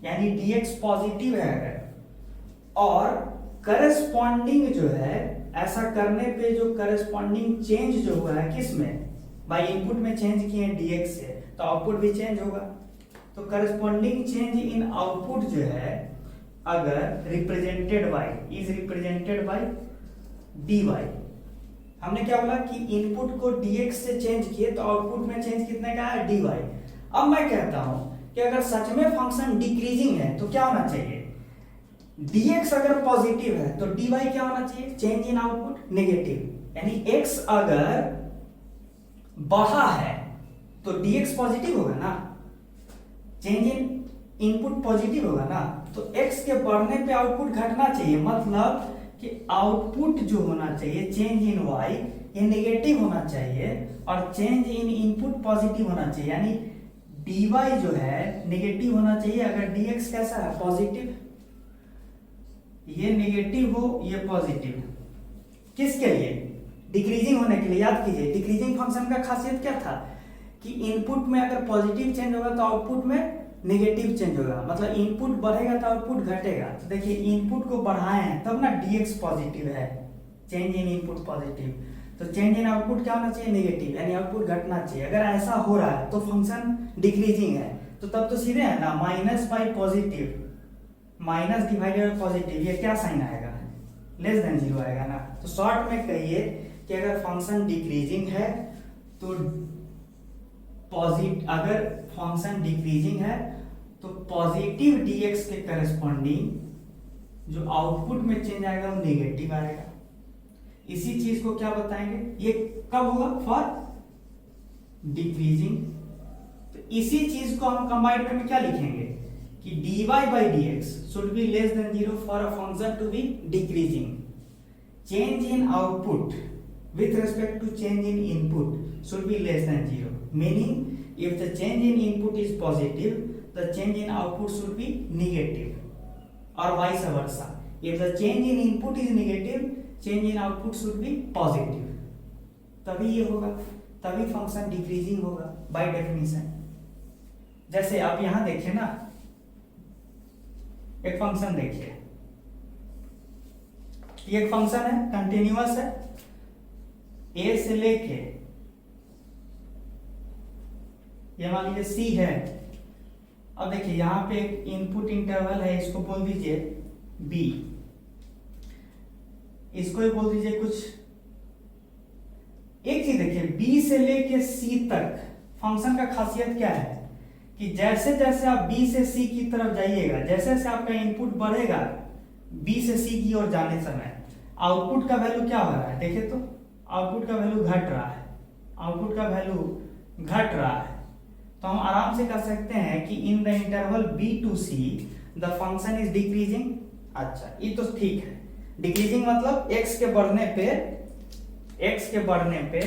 यानी dx पॉजिटिव है अगर, और करस्पॉन्डिंग जो है ऐसा करने पे जो करस्पॉन्डिंग चेंज जो हुआ है किसमें, बाय इनपुट में चेंज किए dx से, तो आउटपुट भी चेंज होगा। तो करस्पॉन्डिंग चेंज इन आउटपुट जो है अगर represented by, is represented by dy, हमने क्या बोला कि इनपुट को dx से चेंज किए तो आउटपुट में चेंज कितने का है, dy। अब मैं कहता हूं कि अगर सच में फंक्शन डिक्रीजिंग है तो क्या होना चाहिए, dx अगर पॉजिटिव है तो dy क्या होना चाहिए, चेंज इन आउटपुट नेगेटिव, यानी x अगर बढ़ा है तो dx पॉजिटिव होगा ना, चेंज इन इनपुट पॉजिटिव होगा ना, तो x के बढ़ने पे आउटपुट घटना चाहिए, मतलब कि आउटपुट जो होना चाहिए चेंज इन y ये नेगेटिव होना चाहिए और चेंज इन इनपुट पॉजिटिव होना चाहिए, यानी dy जो है नेगेटिव होना चाहिए अगर dx कैसा है, पॉजिटिव, ये नेगेटिव हो ये पॉजिटिव, किसके लिए, डिक्रीजिंग होने के लिए। याद कीजिए डिक्रीजिंग फंक्शन का खासियत क्या था कि इनपुट में अगर पॉजिटिव चेंज होगा तो आउटपुट में नेगेटिव चेंज होगा, मतलब इनपुट बढ़ेगा तो आउटपुट घटेगा। तो देखिए इनपुट को बढ़ाए हैं तब ना dx पॉजिटिव है, चेंज इन इनपुट पॉजिटिव, तो चेंज इन आउटपुट क्या होना चाहिए, नेगेटिव, यानी आउटपुट घटना चाहिए। अगर ऐसा हो रहा है तो फंक्शन डिक्रीजिंग है, तो तब तो सीधे है ना minus by positive, minus divided by positive, ये क्या साइन आएगा, लेस देन 0 आएगा ना। तो शॉर्ट में कहिए कि अगर फंक्शन डिक्रीजिंग है तो अगर फंक्शन डिक्रीजिंग है तो पॉजिटिव dx के करस्पॉन्डिंग जो आउटपुट में चेंज आएगा वो नेगेटिव आएगा। इसी चीज को क्या बताएंगे, ये कब होगा, फॉर डिक्रीजिंग। तो इसी चीज को हम कंबाइन करके क्या लिखेंगे कि dy by dx should be less than 0 for a function to be decreasing, change in output with respect to change in input should be less than 0, meaning if the change in input is positive the change in output should be negative, or vice versa, if the change in input is negative change in output should be positive, तभी ये होगा, तभी फंक्शन डिक्रीजिंग होगा बाय डेफिनेशन। जैसे आप यहां देखिए ना, एक फंक्शन देखिए, ये एक फंक्शन है कंटिन्यूअस है, a से लेके ये मान लीजिए c है। अब देखिए यहां पे एक इनपुट इंटरवल है, इसको बोल दीजिए b, इसको ही बोल दीजिए कुछ। एक चीज देखिए b से लेके c तक फंक्शन का खासियत क्या है कि जैसे जैसे आप b से c की तरफ जाइएगा, जैसे जैसे आपका इनपुट बढ़ेगा b से c की ओर जाने समय आउटपुट का वैल्यू क्या हो रहा है, देखिए तो आउटपुट का वैल्यू घट रहा है, आउटपुट का वैल्यू घट रहा है। तो हम आराम से कह सकते हैं कि इन the interval b to c the function is decreasing. अच्छा ये तो ठीक है, डिक्रीजिंग मतलब x के बढ़ने पे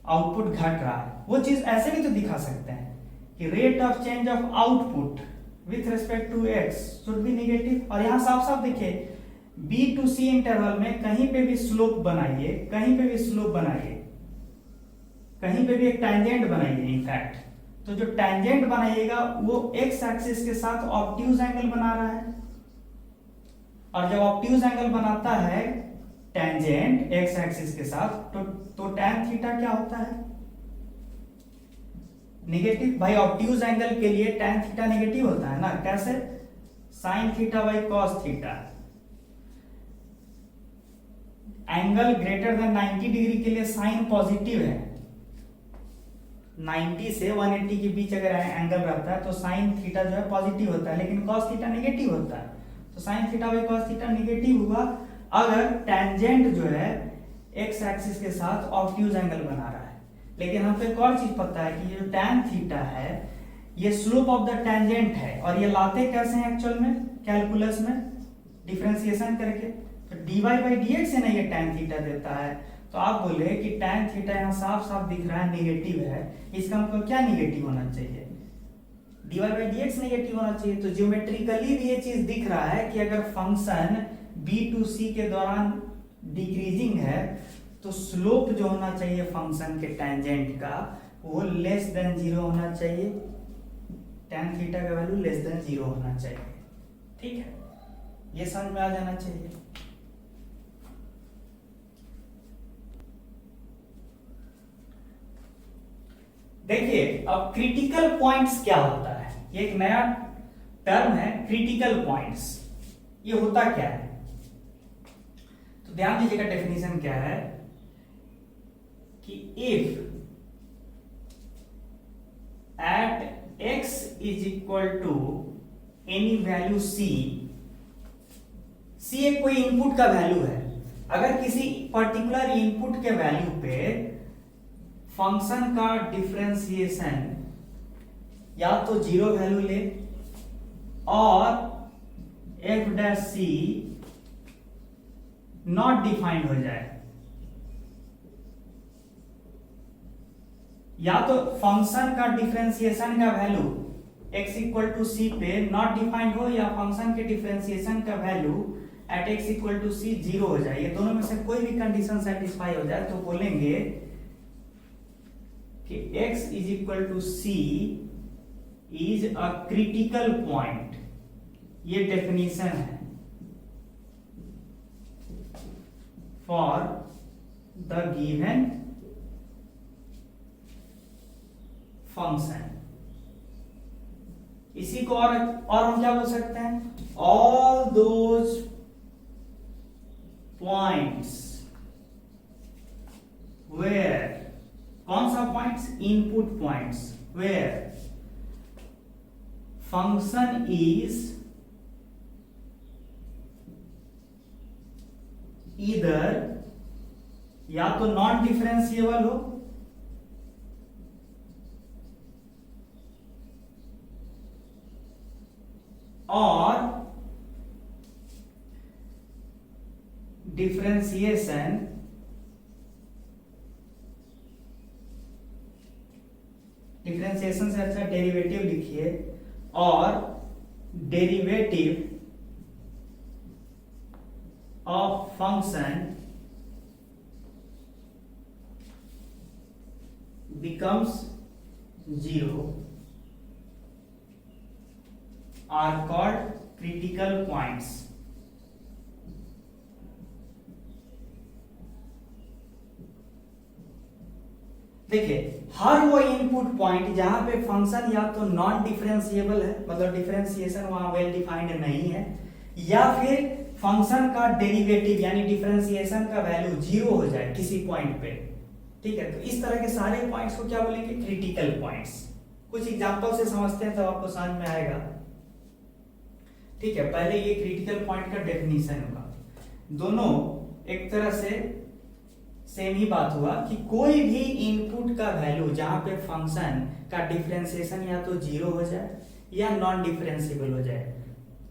आउटपुट घट रहा है। वो चीज ऐसे भी तो दिखा सकते हैं कि rate of change of output with respect to x should be negative, और यहां साफ साफ देखिए b to c इंटरवल में कहीं पे भी स्लोप बनाइए, कहीं पे भी स्लोप बनाइए, कहीं पे भी एक टैंजेंट बनाइए इनफैक्ट, तो जो टैंजेंट बनाइएगा वो x एक्सिस के साथ ऑब्ट्यूज एंगल बना रहा है, और जब ऑब्ट्यूज एंगल बनाता है टैंजेंट x एक्सिस के साथ तो tan थीटा क्या होता है, नेगेटिव भाई ऑब्ट्यूज एंगल के लिए tan थीटा नेगेटिव होता है ना, कैसे? Sine theta by cos theta. Angle greater than 90 degree के लिए साइन पॉजिटिव है, 90 से 180 के बीच अगर एंगल रहता है तो साइन थीटा जो है पॉजिटिव होता है, लेकिन कॉस थीटा नेगेटिव होता है। तो sine theta by cos theta negative हुआ अगर टेंजेंट जो है एक्स एक्सिस के साथ ऑब्ट्यूज एंगल बना रहा है। लेकिन हमको एक और चीज पता है कि ये जो tan थीटा है ये स्लोप ऑफ द टेंजेंट है, और ये लाते कैसे हैं एक्चुअल में कैलकुलस में? डिफरेंशिएशन करके। तो dy बाई dx है ना ये tan थीटा देता है। तो आप बोले कि tan थीटा यहाँ साफ साफ दिख रहा है नेगेटिव है, इसका मतलब क्या नेगेटिव होना चाहिए? dy बाई dx नेगेटिव होना चाहिए। तो ज्योमेट्रिकली भी ये चीज दिख रहा है कि अगर फंक्शन b टू c के दौरान डिक्रीजिंग है तो स्लोप जो होना चाहिए फंक्शन के टेंजेंट का वो लेस देन 0 होना चाहिए, tan थीटा का वैल्यू लेस देन 0 होना चाहिए। ठीक है, ये समझ में आ जाना चाहिए। देखिए अब क्रिटिकल पॉइंट्स क्या होता है, ये एक नया टर्म है क्रिटिकल पॉइंट्स। ये होता क्या है? तो ध्यान दीजिएगा डेफिनेशन क्या है कि if at x is equal to any value c एक कोई इनपुट का वैल्यू है, अगर किसी पर्टिकुलर इनपुट के वैल्यू पे फंक्शन का डिफरेंशिएशन या तो 0 वैल्यू ले और f dash c not defined हो जाए, या तो फंक्शन का डिफरेंशिएशन का value x equal to c पे नॉट डिफाइंड हो, या फंक्शन के डिफरेंशिएशन का value at x equal to c 0 हो जाए। ये दोनों में से कोई भी कंडीशन सेटिस्फाई हो जाए तो बोलेंगे कि x is equal to c is a critical point. ये डेफिनेशन है फॉर द गिवन फंक्शन। इसी को और हम क्या बोल सकते हैं? ऑल दोज पॉइंट्स वेयर, कौन सा points? Input points where function is either या तो नॉन डिफरेंशिएबल हो और डिफरेंशिएशन से अच्छा डेरिवेटिव लिखिए, और derivative of function becomes 0 are called critical points। देखिए हर वो इनपुट पॉइंट जहां पे फंक्शन या तो नॉन डिफरेंशिएबल है, मतलब डिफरेंशिएशन वहां वेल डिफाइंड नहीं है, या फिर फंक्शन का डेरिवेटिव यानी डिफरेंशिएशन का वैल्यू 0 हो जाए किसी पॉइंट पे। ठीक है, तो इस तरह के सारे पॉइंट्स को क्या बोलेंगे? Critical points. कुछ एग्जांपल से समझते हैं तब आपको समझ में आएगा। ठीक है, पहले ये क्रिटिकल पॉइंट का डेफिनेशन हुआ, दोनों एक तरह से सेम ही बात हुआ कि कोई भी इनपुट का वैल्यू जहां पे फंक्शन का डिफरेंशिएशन या तो 0 हो जाए या नॉन डिफरेंशिएबल हो जाए,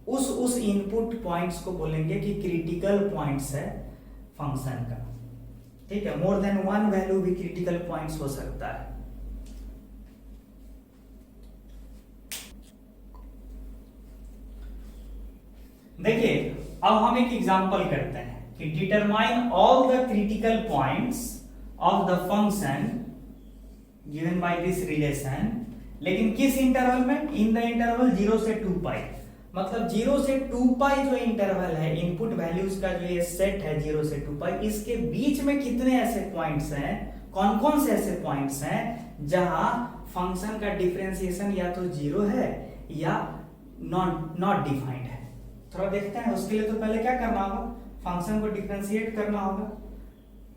उस इनपुट पॉइंट्स को बोलेंगे कि क्रिटिकल पॉइंट्स है फंक्शन का। ठीक है, मोर देन वन वैल्यू भी क्रिटिकल पॉइंट्स हो सकता है। देखिए अब हम एक एग्जांपल करते हैं कि determine all the critical points of the function given by this relation, लेकिन किस इंटरवल में? इन द इंटरवल 0 से 2 पाई। मतलब 0 से 2 पाई जो इंटरवल है इनपुट वैल्यूज का, जो ये सेट है 0 से 2 पाई, इसके बीच में कितने ऐसे पॉइंट्स हैं, कौन कौन से ऐसे पॉइंट्स हैं जहां फंक्शन का डिफरेंशिएशन या तो जीरो है या नॉट डिफाइंड है। थोड़ा देखते हैं, उसके लिए तो पहले क्या करना होगा, फंक्शन को डिफरेंशिएट करना होगा।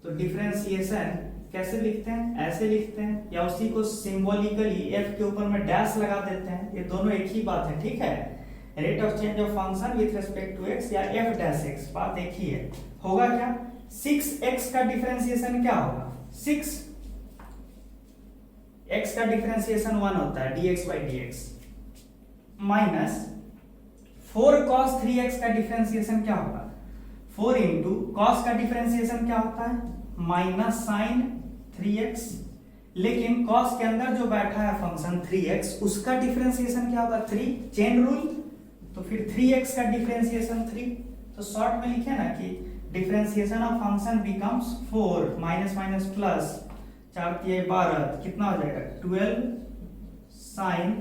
तो डिफरेंशिएशन कैसे लिखते हैं, ऐसे लिखते हैं, या उसी को सिंबॉलिकली एफ के ऊपर में डैश लगा देते हैं, ये दोनों एक ही बात है, ठीक है। Rate of change of function with respect to x या एफ डैश एक्स, बात एक ही है। होगा क्या, 6x का डिफरेंशिएशन क्या होगा, 6 x का डिफरेंशिएशन 1 होता है dx by dx, minus 4 cos 3x का डिफरेंशिएशन क्या होगा, 4 इंटू कॉस का डिफरेंशिएशन क्या होता है, माइनस साइन 3x, लेकिन कॉस के अंदर जो बैठा है फंक्शन 3x, उसका डिफरेंशिएशन क्या होगा, 3, चेन रूल, तो फिर 3x का डिफरेंशिएशन 3। तो शॉर्ट में लिखे ना कि differentiation of function becomes 4 minus minus plus 4 तिया 12, कितना हो जाएगा 12 साइन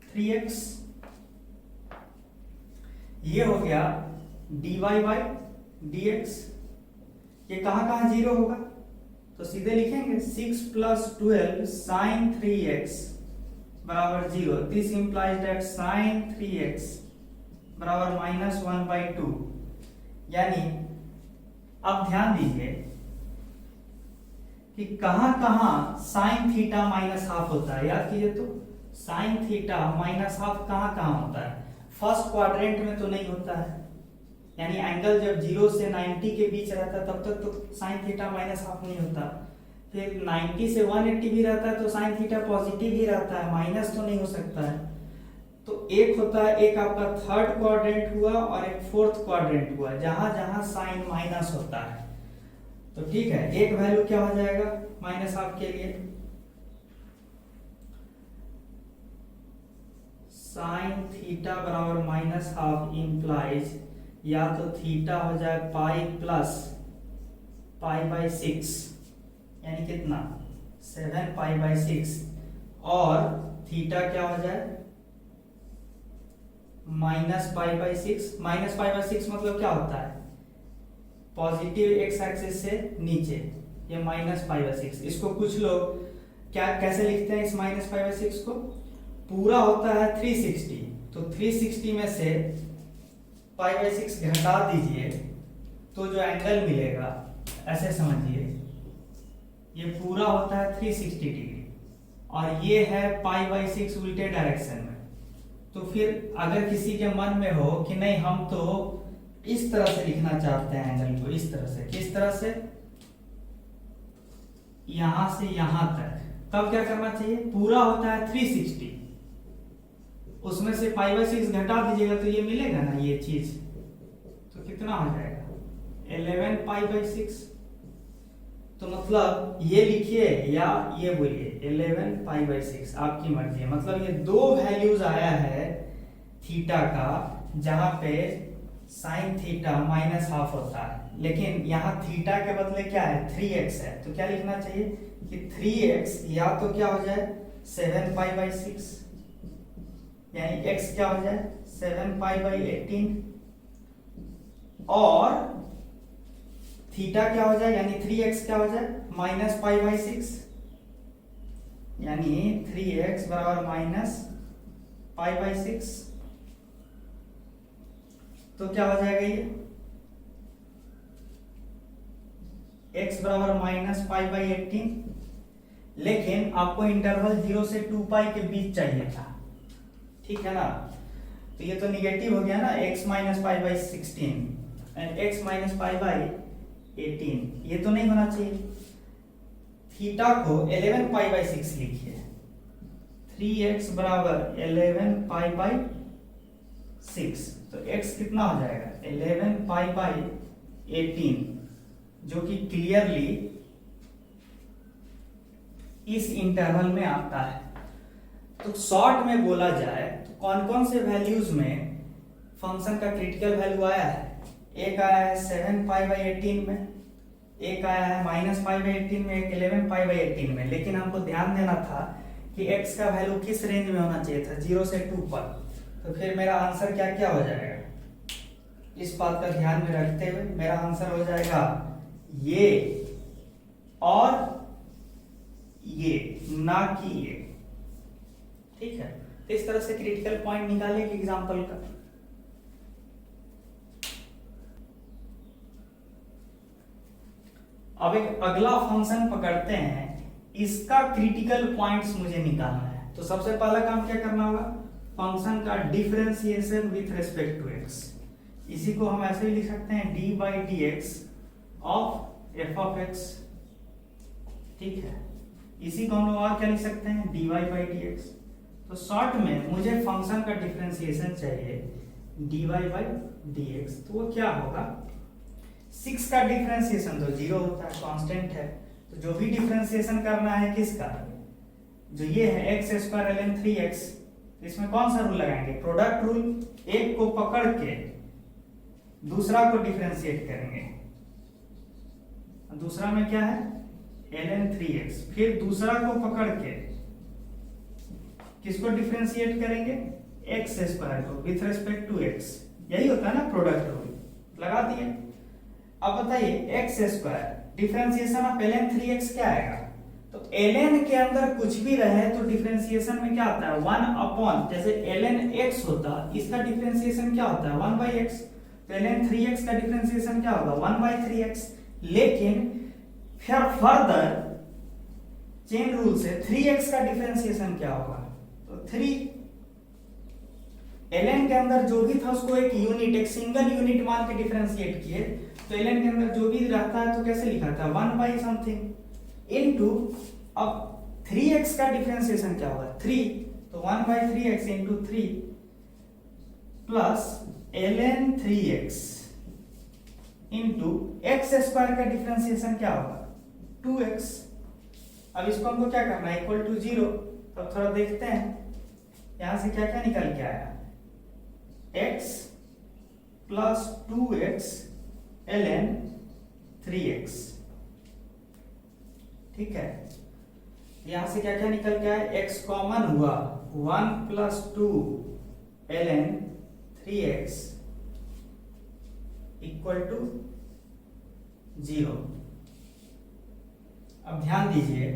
3x। ये हो गया dy बाई dx। ये कहां जीरो होगा, तो सीधे लिखेंगे 6 प्लस 12 साइन 3x बराबर 0। This implies that sine 3x बराबर माइनस 1/2। यानी अब ध्यान दीजिए कि कहां साइन थीटा माइनस हाफ होता है, याद कीजिए तो साइन थीटा माइनस हाफ कहां होता है, फर्स्ट क्वाड्रेंट में तो नहीं होता है, यानी एंगल जब 0 से 90 के बीच रहता है तब तक तो साइन थीटा माइनस हाफ नहीं होता। फिर 90 से 180 भी रहता है तो साइन थीटा पॉजिटिव ही रहता है, माइनस तो नहीं हो सकता है। तो एक होता है, एक आपका थर्ड क्वाड्रेंट हुआ और एक फोर्थ क्वाड्रेंट हुआ, जहां जहां साइन माइनस होता है। तो ठीक है, एक वैल्यू क्या हो जाएगा माइनस हाफ के लिए, साइन थीटा बराबर माइनस हाफ इंप्लाइज या तो थीटा हो जाए पाई प्लस पाई बाई 6, यानी कितना 7 पाई बाई 6, और थीटा क्या हो जाए minus pi by 6। Minus pi by 6 मतलब क्या होता है, पॉजिटिव एक्स एक्सिस से नीचे, ये माइनस पाई बाई 6। इसको कुछ लोग क्या कैसे लिखते हैं, इस माइनस पाई बाई 6 को पूरा होता है 360, तो 360 में से पाई बाई 6 घटा दीजिए तो जो एंगल मिलेगा, ऐसे समझिए ये पूरा होता है 360 डिग्री और ये है पाई बाई 6 उल्टे डायरेक्शन में। तो फिर अगर किसी के मन में हो कि नहीं हम तो इस तरह से लिखना चाहते हैं एंगल को, इस तरह से, किस तरह से, यहां से यहां तक, तब क्या करना चाहिए, पूरा होता है 360, उसमें से पाई बाई 6 घटा दीजिएगा तो ये मिलेगा ना ये चीज, तो कितना हो जाएगा 11 पाई बाई 6। तो मतलब ये लिखिए या ये बोलिए 11 पाई बाई 6, आपकी मर्जी है। मतलब ये दो वैल्यूज आया है थीटा का, जहां पे साइन थीटा माइनस हाफ होता है, लेकिन यहाँ थीटा के बदले क्या है 3x है, तो क्या लिखना चाहिए कि 3x या तो क्या हो जाए 7 पाई बाई 6, यानी x क्या हो जाए 7 पाई बाई 18, और थीटा क्या हो जाए, यानी 3x क्या हो जाए माइनस पाई बाई 6, यानी 3x बराबर माइनस पाई बाई 6। तो क्या हो जाएगा ये x बराबर माइनस पाई बाई 18, लेकिन आपको इंटरवल 0 से 2 पाई के बीच चाहिए था, ठीक है ना। तो ये तो निगेटिव हो गया ना, x minus pi by 16 and x minus pi by 18, ये तो नहीं होना चाहिए। थीटा को 11 पाई बाई 6 लिखिए, 3x बराबर 11 पाई बाई 6, तो x कितना हो जाएगा 11 पाई बाई 18, जो कि क्लियरली इस इंटरवल में आता है। तो शॉर्ट में बोला जाए तो कौन कौन से वैल्यूज में फंक्शन का क्रिटिकल वैल्यू आया है, एक आया है 7 पाई बाई 18 में, एक आया है माइनस पाई बाई 18 में, एक 11 पाई बाई 18 में। लेकिन हमको ध्यान देना था कि x का वैल्यू किस रेंज में होना चाहिए था, 0 से 2 पर। तो फिर मेरा आंसर क्या क्या हो जाएगा, इस बात का ध्यान में रखते हुए मेरा आंसर हो जाएगा ये और ये, ना कि ये। ठीक है, तो इस तरह से क्रिटिकल पॉइंट निकालेंगे एग्जांपल का। अब एक अगला फंक्शन पकड़ते हैं, इसका क्रिटिकल पॉइंट्स मुझे निकालना है। तो सबसे पहला काम क्या करना होगा, फंक्शन का differentiation with respect to x. इसी को हम ऐसे भी लिख सकते हैं d by d x of f of x, ठीक है। इसी को हम लोग और क्या लिख सकते हैं, d y by d x. तो शॉर्ट में मुझे फंक्शन का डिफरेंशिएशन चाहिए d y by d x, तो वो क्या होगा, 6 का डिफरेंशिएशन तो 0 होता है, कांस्टेंट है। तो जो भी डिफरेंशिएशन करना है किसका, जो ये है एक्स स्क्वायर ln 3x, इसमें कौन सा रूल लगाएंगे, प्रोडक्ट रूल। एक को पकड़ के दूसरा को डिफरेंशिएट करेंगे, दूसरा में क्या है ln 3x, फिर दूसरा को पकड़ के किसको डिफरेंशिएट करेंगे, एक्स स्क्वायर को विथ रिस्पेक्ट टू x। यही होता है ना प्रोडक्ट रूल, लगा दिए। अब बताइए x square differentiation of ln 3x क्या आएगा, तो ln के अंदर कुछ भी रहे तो डिफरेंशिएशन में क्या आता है 1 अपॉन, जैसे ln x होता, इसका डिफरेंशिएशन क्या होता है 1 बाई एक्स, तो ln 3x का डिफरेंशिएशन क्या होगा 1 बाई 3x। लेकिन फिर फर्दर चेन रूल से 3x का डिफरेंशिएशन क्या होगा, तो 3 ln के अंदर जो भी था उसको एक यूनिट, एक सिंगल यूनिट मान के डिफरेंशिएट किए, तो ln के अंदर जो भी रहता है तो कैसे लिखा था 1 बाई समथिंग इनटू, अब 3x का डिफरेंशिएशन क्या होगा 3, तो 1 by 3x into 3 plus ln 3x into x square का डिफरेंशिएशन क्या होगा 2x। अब इसको हमको क्या करना है, इक्वल टू 0। तो थोड़ा देखते हैं यहां से क्या क्या निकल के आया, x plus 2x ln 3x, ठीक है। यहां से क्या क्या निकल के आया, x कॉमन हुआ 1 plus 2 ln 3x equal to 0। अब ध्यान दीजिए,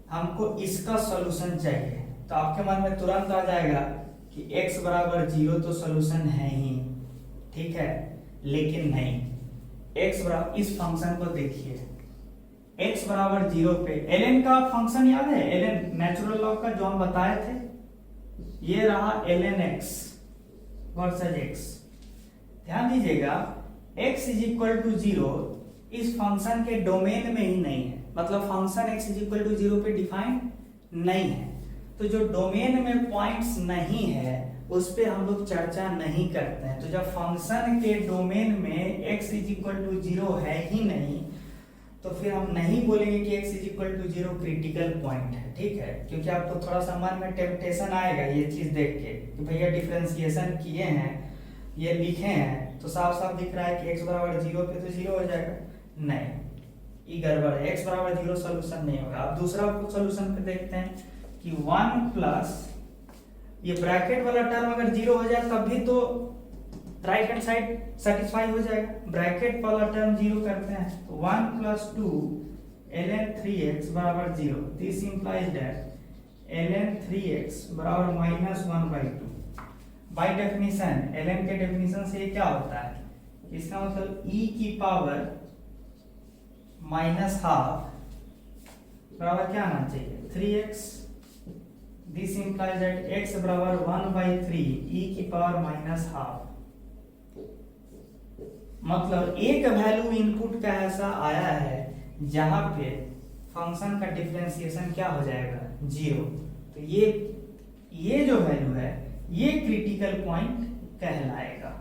हमको इसका सॉल्यूशन चाहिए, तो आपके मन में तुरंत आ जाएगा कि x बराबर 0 तो सॉल्यूशन है ही, ठीक है। लेकिन नहीं, x बराबर, इस फंक्शन को देखिए, x बराबर 0 पे ln का फंक्शन याद है, ln नेचुरल लॉग का जो हम बताए थे, ये रहा ln x वर्सेस x। ध्यान दीजिएगा x इज इक्वल टू 0 इस फंक्शन के डोमेन में ही नहीं है, मतलब function x is equal to 0 पे डिफाइन नहीं है। तो जो डोमेन में पॉइंट्स नहीं है उस पे हम लोग चर्चा नहीं करते हैं। तो जब फंक्शन के डोमेन में x इज इक्वल टू 0 है ही नहीं, तो फिर हम नहीं बोलेंगे कि x is equal to 0 critical point है, ठीक है। क्योंकि आपको थोड़ा सा मन में टेम्पटेशन आएगा ये चीज देख के कि भैया डिफरेंशिएशन किए हैं, ये लिखे हैं, तो साफ साफ दिख रहा है कि x बराबर 0 पे तो 0 हो जाएगा। नहीं, ये गड़बड़ है, x बराबर 0 सॉल्यूशन नहीं होगा। अब दूसरा सॉल्यूशन पे देखते हैं कि 1 प्लस, ये ब्रैकेट वाला टर्म अगर 0 हो जाए तब भी तो राइट हैंड साइड सेटिस्फाई हो जाएगा। ब्रैकेट वाला टर्म 0 करते हैं तो 1 प्लस 2 ln 3x बराबर 0, this implies that ln 3x बराबर minus 1 by 2। By definition, ln के डेफिनेशन से ये क्या होता है, इसका मतलब e की पावर माइनस हाफ बराबर क्या आना चाहिए 3x, this implies that x बराबर 1 बाई 3 e की पावर माइनस हाफ। मतलब एक वैल्यू इनपुट का ऐसा आया है जहां पे फंक्शन का डिफरेंशिएशन क्या हो जाएगा 0। तो ये जो वैल्यू है ये क्रिटिकल पॉइंट कहलाएगा,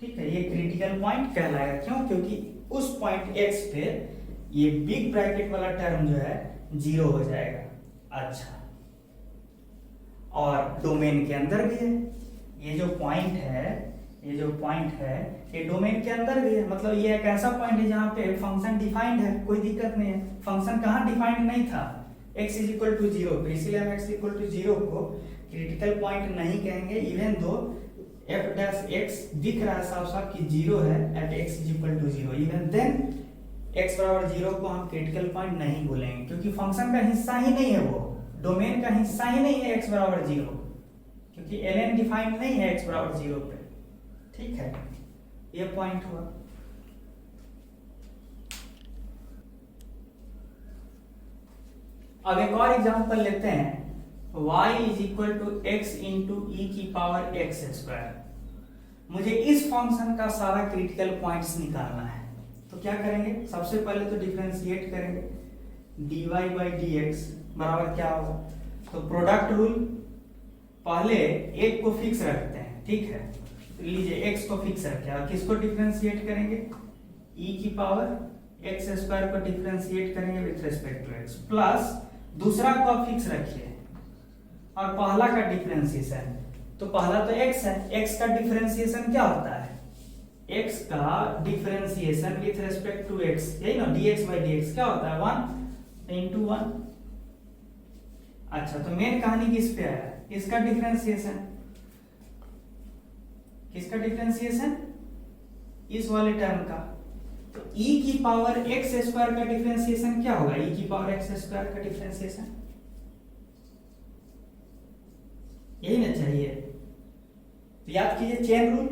ठीक है। ये क्रिटिकल पॉइंट कहलाएगा, क्यों, क्योंकि उस पॉइंट x पे ये बिग ब्रैकेट वाला टर्म जो है 0 हो जाएगा। अच्छा, और डोमेन के अंदर भी है ये जो पॉइंट है, ये डोमेन के अंदर भी है। मतलब ये एक ऐसा पॉइंट है जहां पे फंक्शन डिफाइंड है, कोई दिक्कत नहीं है। फंक्शन कहां डिफाइंड नहीं था, x इज इक्वल टू 0 पे, इसीलिए हम x इक्वल टू 0 को क्रिटिकल पॉइंट नहीं कहेंगे, even though F dash x दिख रहा है साफ साफ कि 0 है at x is equal to 0, even then x बराबर 0 को हम क्रिटिकल पॉइंट नहीं बोलेंगे, क्योंकि फंक्शन का हिस्सा ही नहीं है, वो डोमेन का हिस्सा ही नहीं है x बराबर 0, क्योंकि ln डिफाइंड नहीं है x बराबर 0 पे। ठीक है, ये पॉइंट हुआ। अब एक और एग्जांपल लेते हैं, y is equal to x into e की पावर एक्स स्क्वायर। मुझे इस फंक्शन का सारा क्रिटिकल पॉइंट्स निकालना है, तो क्या करेंगे, सबसे पहले तो डिफरेंशिएट करेंगे, dy बाई डी एक्स बराबर क्या होगा, तो प्रोडक्ट रूल, पहले एक को फिक्स रखते हैं, ठीक है, तो लीजिए x को फिक्स रखे और किसको डिफरेंशिएट करेंगे, e की पावर एक्स स्क्वायर को डिफरेंशिएट करेंगे with respect to x, plus दूसरा को फिक्स रखिए और पहला का डिफरेंशिएशन, तो पहला तो x है, x का डिफरेंशिएशन क्या होता है, x का differentiation with respect to x, यही ना, dx बाई dx क्या होता है, 1 इंटू 1। अच्छा, तो मेन कहानी किस पे आया, इसका डिफरेंशिएशन, किसका डिफरेंशिएशन, इस वाले टर्म का, तो e की पावर एक्स स्क्वायर का डिफरेंशिएशन क्या होगा, e की पावर एक्स स्क्वायर का डिफरेंशिएशन, यही ना चाहिए। तो याद कीजिए चेन रूल,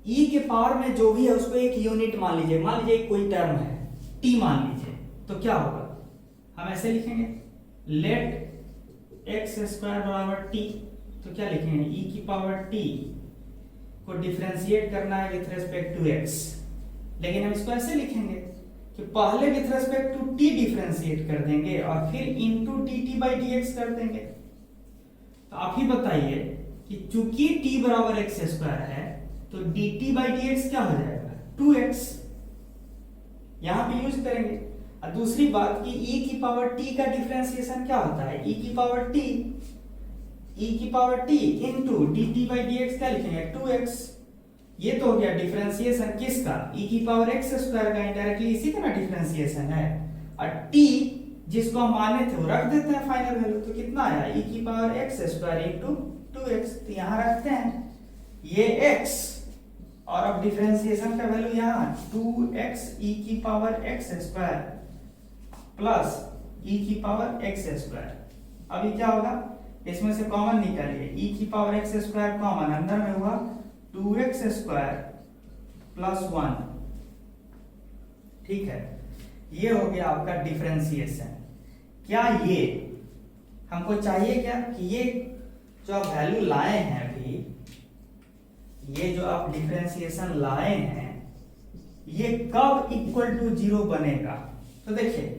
e के पावर में जो भी है उसको एक यूनिट मान लीजिए, मान लीजिए कोई टर्म है t मान लीजिए, तो क्या होगा, हम ऐसे लिखेंगे लेट एक्स स्क्वायर बराबर t, तो क्या लिखेंगे, e की पावर t को डिफरेंशिएट करना है विथ रिस्पेक्ट टू x, लेकिन हम इसको ऐसे लिखेंगे कि पहले with respect to t differentiate कर देंगे और फिर इनटू dt बाई dx कर देंगे। तो आप ही बताइए कि चूंकि t बराबर एक्स स्क्वायर है तो dt बाई dx क्या हो जाएगा, 2x, यहां पे यूज करेंगे। और दूसरी बात कि e की पावर t का डिफरेंशिएशन क्या होता है, e की power t into dt by dx क्या लिखेंगे, 2x। ये तो हो गया डिफरेंशिएशन किसका, e की पावर एक्स स्क्वायर का, इनडायरेक्टली इसी का ना डिफरेंशिएशन है, और t जिसको हम माने थे वो रख देते हैं फाइनल वैल्यू, तो कितना आया, e की power x square into 2x, तो यहां रखते हैं ये x और अब डिफरेंशिएशन का वैल्यू यहां 2x e की power x square plus e की पावर एक्स स्क्वायर। अभी क्या होगा, इसमें से कॉमन निकालिए, e की पावर एक्स स्क्वायर कॉमन, अंदर में हुआ 2x स्क्वायर प्लस 1, ठीक है, ये हो गया आपका डिफरेंशिएशन। क्या ये हमको चाहिए क्या कि ये जो आप वैल्यू लाए हैं अभी, ये जो आप डिफरेंशिएशन लाए हैं, ये कब इक्वल टू 0 बनेगा, तो देखिए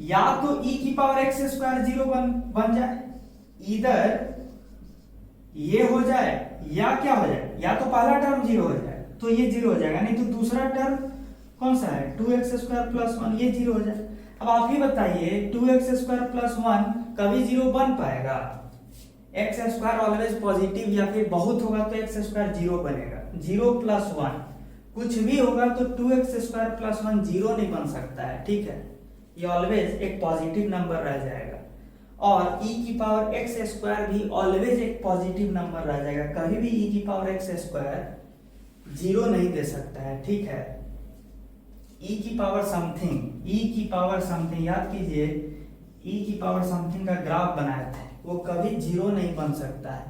या तो e की पावर एक्स स्क्वायर 0 बन जाए, इधर ये हो जाए या क्या हो जाए, या तो पहला टर्म 0 हो जाए तो ये 0 हो जाएगा, नहीं तो दूसरा टर्म कौन सा है 2x स्क्वायर प्लस 1, ये 0 हो जाए। अब आप ही बताइए 2x स्क्वायर प्लस 1 कभी 0 बन पाएगा, एक्स स्क्वायर ऑलवेज पॉजिटिव या फिर बहुत होगा तो एक्स स्क्वायर 0 बनेगा, 0 प्लस 1 कुछ भी होगा तो 2x स्क्वायर प्लस 1 0 नहीं बन सकता है, ठीक है, ये ऑलवेज एक पॉजिटिव नंबर रह जाएगा। और e की पावर एक्स स्क्वायर भी ऑलवेज एक पॉजिटिव नंबर रह जाएगा, कभी भी e की पावर एक्स स्क्वायर 0 नहीं दे सकता है, ठीक है। e की पावर समथिंग याद कीजिए, e की पावर समथिंग का ग्राफ बनाए थे, वो कभी 0 नहीं बन सकता है।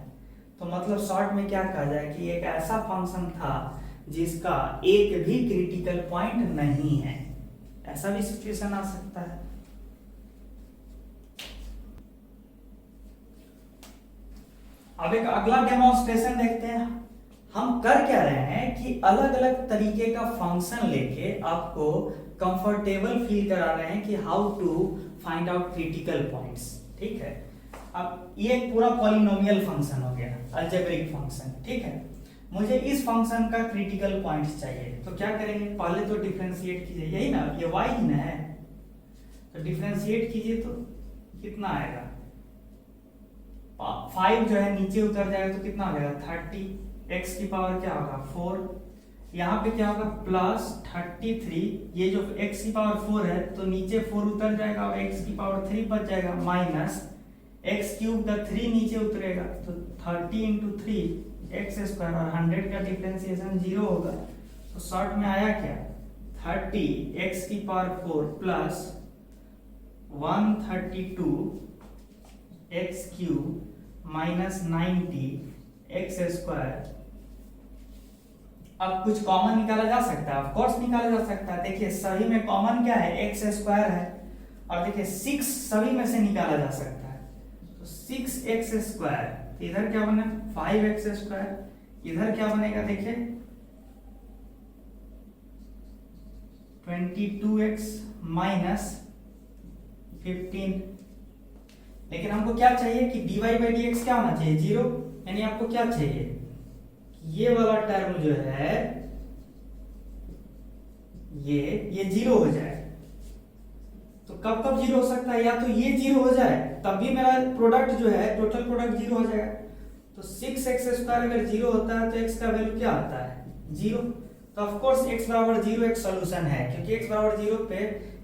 तो मतलब शॉर्ट में क्या कहा जाए कि एक ऐसा फंक्शन था जिसका एक भी क्रिटिकल पॉइंट नहीं है, ऐसा भी सिचुएशन आ सकता है। अब एक अगला डेमोन्स्ट्रेशन देखते हैं। हम कर क्या रहे हैं कि अलग अलग तरीके का फंक्शन लेके आपको कंफर्टेबल फील करा रहे हैं कि how to find out critical points, ठीक है। अब ये एक पूरा पॉलिनोमियल फंक्शन हो गया, अलजेब्रिक फंक्शन, ठीक है। मुझे इस फंक्शन का क्रिटिकल पॉइंट्स चाहिए, तो क्या करेंगे, पहले तो डिफरेंशिएट कीजिए, यही ना, ये y ही ना है, तो डिफरेंशिएट कीजिए तो कितना आएगा, 5 जो है नीचे उतर जाएगा तो कितना हो जाएगा 30, x की पावर क्या होगा 4, यहाँ पे क्या होगा प्लस 33, ये जो x की पावर 4 है तो नीचे 4 उतर जाएगा और x की पावर 3 बच जाएगा, माइनस x क्यूब का 3 नीचे उतरेगा तो 30 इंटू 3 एक्स स्क्वायर और 100 का डिफरेंशिएशन 0 होगा, तो शॉर्ट में आया क्या 30 एक्स की power 4 plus 132 x cube minus 90 x square. अब कुछ कॉमन निकाला जा सकता है, ऑफ कोर्स निकाला जा सकता है। देखिए सभी में कॉमन क्या है, एक्स स्क्वायर है, और देखिए 6 सभी में से निकाला जा सकता है, तो 6 एक्स स्क्वायर, इधर क्या बना 5 एक्स स्क्वायर, इधर क्या बनेगा देखिए 22x माइनस 15। लेकिन हमको क्या चाहिए कि dy बाई डी एक्स क्या होना चाहिए 0, यानी आपको क्या चाहिए ये वाला टर्म जो है ये 0 हो जाए। तो कब कब 0 हो सकता है, या तो ये 0 हो जाए तब भी मेरा प्रोडक्ट जो है टोटल प्रोडक्ट 0 हो जाएगा। तो 6x स्क्वायर अगर 0 होता है तो x का वैल्यू क्या आता है 0। तो ऑफ कोर्स x बराबर 0 एक सॉल्यूशन है, क्योंकि x बराबर 0 पे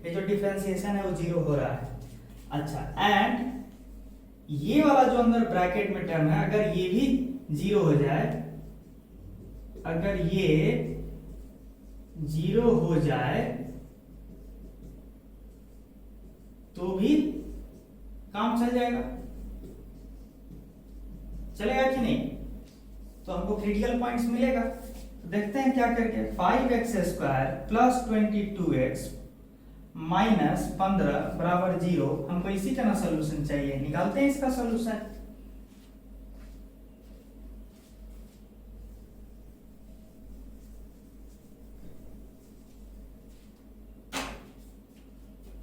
ये जो डिफरेंशिएशन है वो 0 हो रहा है। अच्छा, एंड ये वाला जो अंदर ब्रैकेट में टर्म है अगर ये भी 0 हो जाए, अगर ये 0 हो जाए तो भी काम चल जाएगा, चलेगा कि नहीं। तो हमको क्रिटिकल पॉइंट्स मिलेगा, तो देखते हैं क्या करके 5x square plus 22x minus 15 बराबर 0। हमको इसी का ना सोल्यूशन चाहिए, निकालते हैं इसका सोल्यूशन।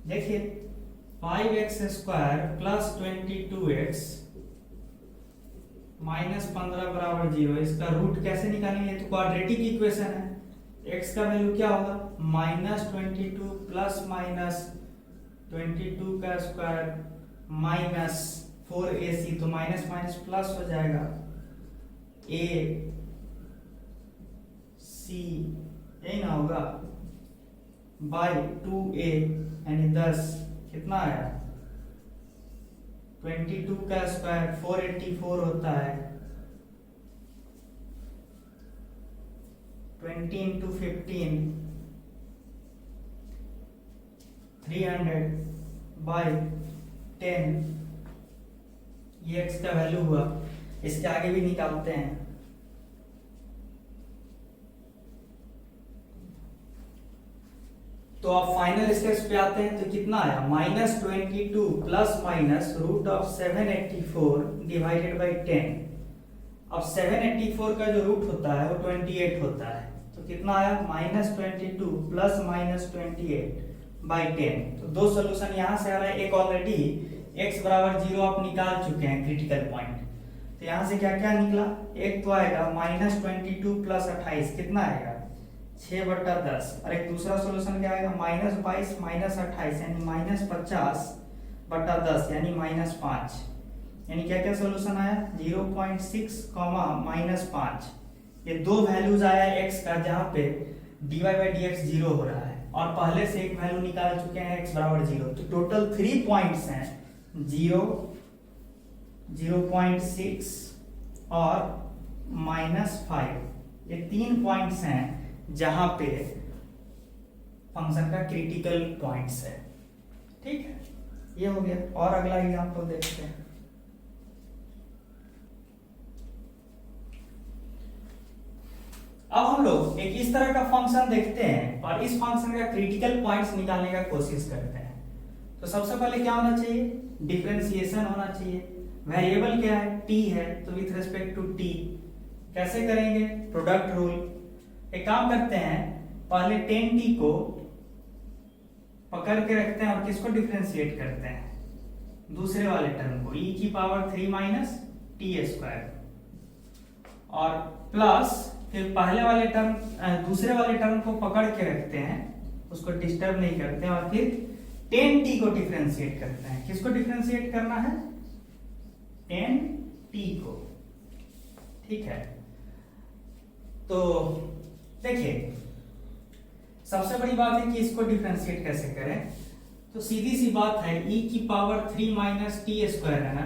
देखिए 5x square plus 22x minus 15 बराबर 0, इसका रूट कैसे निकालेंगे, तो क्वाड्रेटिक इक्वेशन है। x का वैल्यू क्या होगा माइनस 22 प्लस माइनस 22 का स्क्वायर माइनस 4ac, तो माइनस माइनस प्लस हो जाएगा a c, यही ना होगा बाई 2a, यानी 10 कितना आया 22 का स्क्वायर 484 होता है, 20 इंटू 15 300 बाई 10, ये x का वैल्यू हुआ। इसके आगे भी निकालते हैं। तो आप फाइनल स्टेप्स पे आते हैं, तो कितना आया minus 22 plus minus root of 784 divided by 10। अब 784 का जो रूट होता है वो 28 होता है, तो कितना आया माइनस 22 प्लस माइनस 28 बाई 10। तो दो सोल्यूशन यहाँ से आ रहा है, एक ऑलरेडी x बराबर 0 आप निकाल चुके हैं क्रिटिकल पॉइंट, तो यहाँ से क्या क्या निकला, एक तो आएगा माइनस 22 प्लस 28 कितना आएगा 6/10, और एक दूसरा सॉल्यूशन क्या आएगा माइनस 22 माइनस 28 यानी माइनस 50/10 यानी माइनस 5। यानी क्या क्या सॉल्यूशन आया 0.6 माइनस 5। ये दो वैल्यूज आया x का जहां पे dy बाई डी एक्स 0 हो रहा है, और पहले से एक वैल्यू निकाल चुके हैं x बराबर 0। तो टोटल 3 पॉइंट्स हैं 0, 0.6 और -5। ये 3 पॉइंट्स हैं जहां पे फंक्शन का क्रिटिकल पॉइंट्स है। ठीक है, ये हो गया। और अगला एग्जांपल देखते हैं। अब हम लोग एक इस तरह का फंक्शन देखते हैं और इस फंक्शन का क्रिटिकल पॉइंट्स निकालने का कोशिश करते हैं। तो सबसे पहले क्या होना चाहिए, डिफरेंशिएशन होना चाहिए। वेरिएबल क्या है, t है, तो विथ रिस्पेक्ट टू t कैसे करेंगे, प्रोडक्ट रूल। एक काम करते हैं, पहले 10t को पकड़ के रखते हैं और किसको डिफरेंशिएट करते हैं, दूसरे वाले टर्म को, e की पावर 3 माइनस टी स्क्वायर, और प्लस फिर पहले वाले टर्म दूसरे वाले टर्म को पकड़ के रखते हैं, उसको डिस्टर्ब नहीं करते हैं, और फिर 10t को डिफरेंशिएट करते हैं। किसको डिफरेंशिएट करना है, 10t को। ठीक है, तो देखिए सबसे बड़ी बात है कि इसको डिफरेंशिएट कैसे करें। तो सीधी सी बात है, e की पावर 3 माइनस टी स्क्वायर है ना,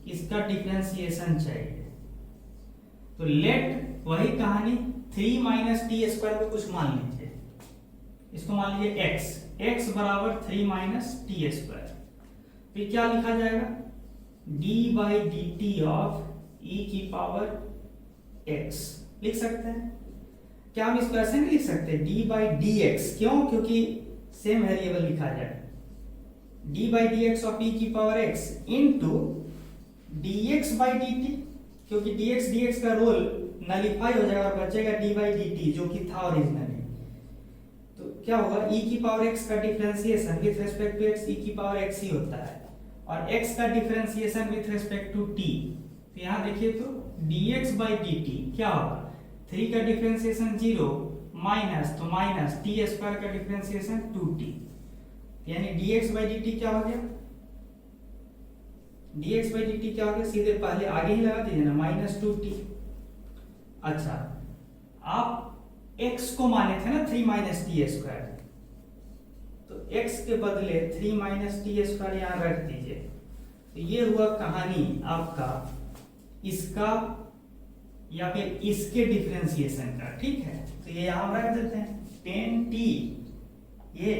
इसका डिफरेंशिएशन चाहिए। तो लेट वही कहानी 3 माइनस टी स्क्वायर को कुछ मान लीजिए, इसको मान लीजिए x बराबर 3 माइनस टी स्क्वायर। फिर क्या लिखा जाएगा, d by D T of e की पावर x लिख सकते हैं। क्या हम इसको ऐसे नहीं लिख सकते d बाई डी एक्स, क्यों? क्योंकि सेम वेरिएबल लिखा जाए, d by d x of e की power x into dx by dt, क्योंकि dx का रोल नलिफाई हो जाएगा और बचेगा d बाई dt जो कि था ओरिजिनली। तो क्या होगा, e की पावर x का differentiation with respect to x e की पावर x ही होता है, और x का differentiation with respect to t। तो यहाँ देखिए तो dx बाई dt क्या होगा, 3 का डिफरेंशिएशन 0 माइनस, तो माइनस टी स्क्वायर का डिफरेंशिएशन 2t, यानी dx बाई dt क्या हो गया, dx बाई dt क्या हो गया, सीधे पहले आगे ही लगा दीजिए ना, माइनस 2t। अच्छा, आप x को माने थे ना 3 माइनस टी स्क्वायर, तो x के बदले 3 माइनस टी स्क्वायर यहाँ रख दीजिए। तो ये हुआ कहानी आपका इसका या फिर इसके डिफरेंशिएशन का, ठीक है। तो ये यहाँ रख देते हैं 10t ये,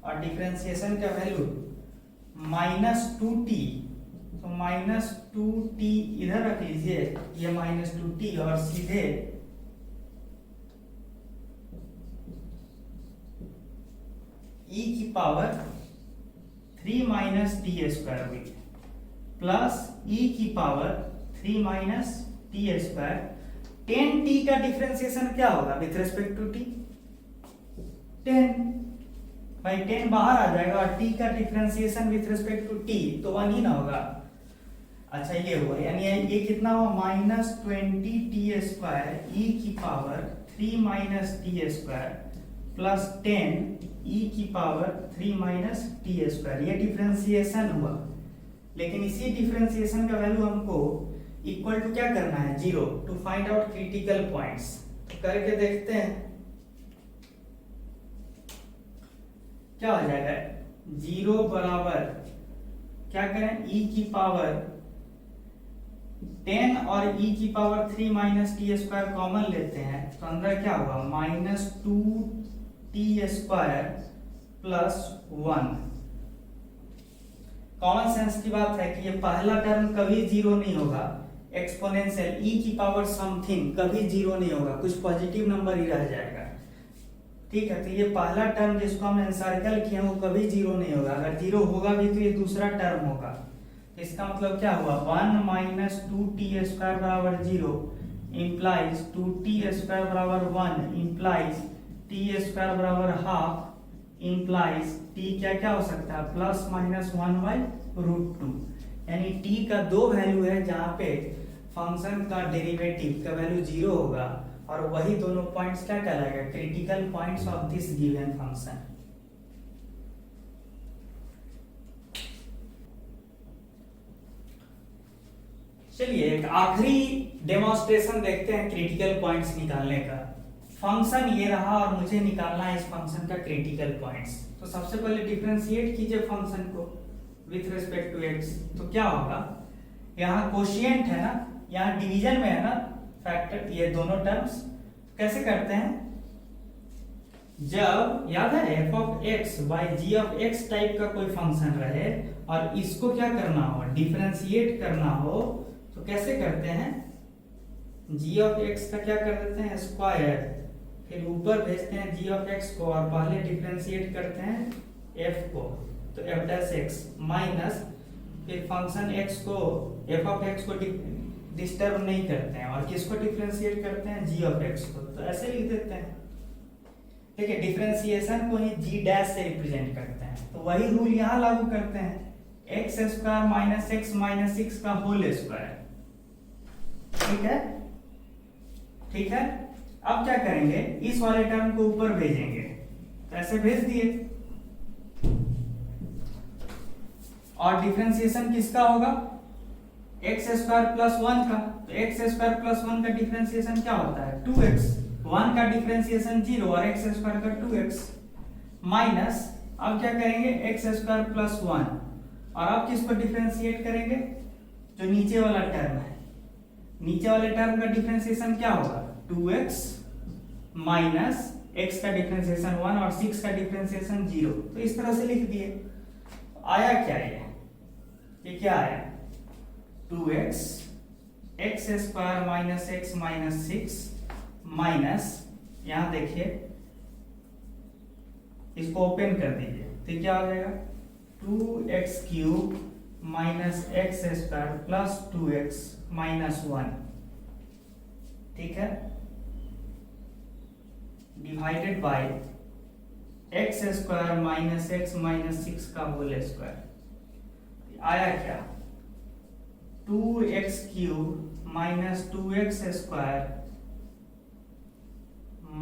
और डिफरेंशिएशन का वैल्यू -2t, तो -2t इधर रख लीजिए, ये -2t, और सीधे e की पावर 3 माइनस टी स्क्वायर हुई प्लस e की power 3 minus T square. 10t का डिफरेंशिएशन क्या होगा विथ रिस्पेक्ट टू t, 10 भाई 10 बाहर आ जाएगा, और t का differentiation with respect to t तो 1 ही ना होगा। अच्छा ये हुआ, यानी ये कितना हुआ, -20t स्क्वायर e की power 3 minus T square plus 10 e की पावर 3 माइनस टी स्क्वायर, ये डिफरेंशिएशन हुआ। लेकिन इसी डिफरेंशिएशन का वैल्यू हमको इक्वल टू क्या करना है, 0, to find out critical points. करके देखते हैं क्या हो जाएगा, 0 बराबर क्या करें, e की पावर 10 और e की power 3 minus T square common लेते हैं, तो अंदर क्या होगा, -2t square plus 1। Common sense की बात है कि ये पहला टर्म कभी 0 नहीं होगा, एक्सपोनेंशियल e की पावर समथिंग कभी 0 नहीं होगा, कुछ पॉजिटिव नंबर ही रह जाएगा, ठीक है। तो ये पहला टर्म जिसको हम एनसर्कल किए वो कभी 0 नहीं होगा, अगर 0 होगा भी तो ये दूसरा टर्म होगा। इसका मतलब क्या हुआ, 1 माइनस 2t स्क्वायर बराबर 0 इंप्लाइज 2t स्क्वायर बराबर 1 इंप्लाइज t स्क्वायर बराबर हाफ इंप्लाइज t क्या क्या हो सकता है, प्लस माइनस 1/√2। यानी t का दो वैल्यू है जहां पे फंक्शन का डेरिवेटिव का वैल्यू 0 होगा, और वही दोनों पॉइंट्स क्या कहलाएगा, critical points of this given function. चलिए एक आखिरी डेमोन्स्ट्रेशन देखते हैं क्रिटिकल पॉइंट्स निकालने का। फंक्शन ये रहा और मुझे निकालना है इस फंक्शन का क्रिटिकल पॉइंट्स। तो सबसे पहले डिफरेंशिएट कीजिए फंक्शन को विथ रिस्पेक्ट टू x। तो क्या होगा, यहाँ कोशिएंट है ना, यहाँ डिवीजन में है ना फैक्टर, ये दोनों टर्म्स कैसे करते हैं, जब याद है f of x by g of x type का कोई फंक्शन रहे और इसको क्या करना हो, डिफरेंशिएट करना हो, तो कैसे करते हैं, g ऑफ x का क्या कर देते हैं स्क्वायर, फिर ऊपर भेजते हैं g ऑफ x को और पहले डिफरेंशिएट करते हैं f को, तो f डैश x माइनस फिर फंक्शन x को f ऑफ x को डिस्टर्ब नहीं करते हैं और किसको डिफरेंशिएट करते हैं g ऑफ x को, तो ऐसे लिख देते हैं। ठीक है, डिफरेंशिएशन को ही g डैश से रिप्रेजेंट करते हैं, तो वही रूल यहाँ लागू करते हैं, x square minus x minus 6 का होल स्क्वायर। ठीक है, ठीक है। अब क्या करेंगे, इस वाले टर्म को ऊपर भेजेंगे, तो ऐसे भेज दिए, और डिफरेंशिएशन किसका होगा, x स्क्वायर प्लस 1 का, तो x स्क्वायर प्लस 1 का डिफरेंशिएशन क्या होता है 2x, 1 का डिफरेंशिएशन 0 और x स्क्वायर का 2x माइनस, अब क्या करेंगे x स्क्वायर प्लस 1, और अब किसको डिफरेंशिएट करेंगे, जो नीचे वाला टर्म है, नीचे वाले टर्म का डिफरेंशिएशन क्या होगा, 2x माइनस x का डिफरेंशिएशन 1 और 6 का डिफरेंशिएशन 0। तो इस तरह से लिख दिए। आया क्या ये क्या आया, 2x x square minus x minus 6 minus, यहां देखिए इसको ओपन कर दीजिए तो क्या हो जाएगा, 2x cube minus x square plus 2x minus 1, ठीक है, divided by x square minus x minus 6 का होल स्क्वायर। आया क्या, 2x cube minus 2x square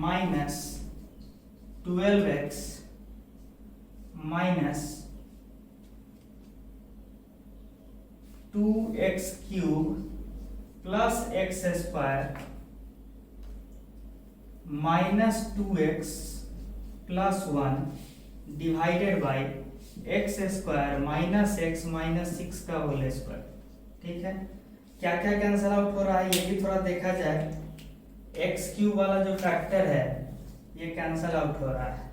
minus 12x minus 2x cube plus x square minus 2x plus 1 divided by x square minus x minus 6 का होल स्क्वायर। ठीक है, क्या क्या कैंसल आउट हो रहा है ये भी थोड़ा देखा जाए। एक्स क्यूब वाला जो फैक्टर है ये कैंसल आउट हो रहा है,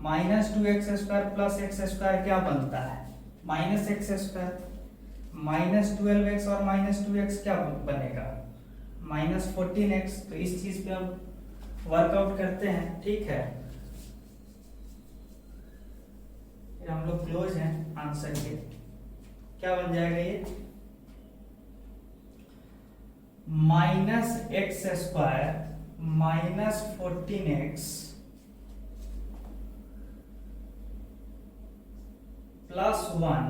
minus 2x square plus x square क्या बनता है, minus x square, minus 12x और माइनस 2x क्या बनेगा, माइनस 14x। तो इस चीज पे हम वर्कआउट करते हैं, ठीक है, फिर हम लोग क्लोज हैं आंसर के। क्या बन जाएगा ये, minus x square minus 14x plus 1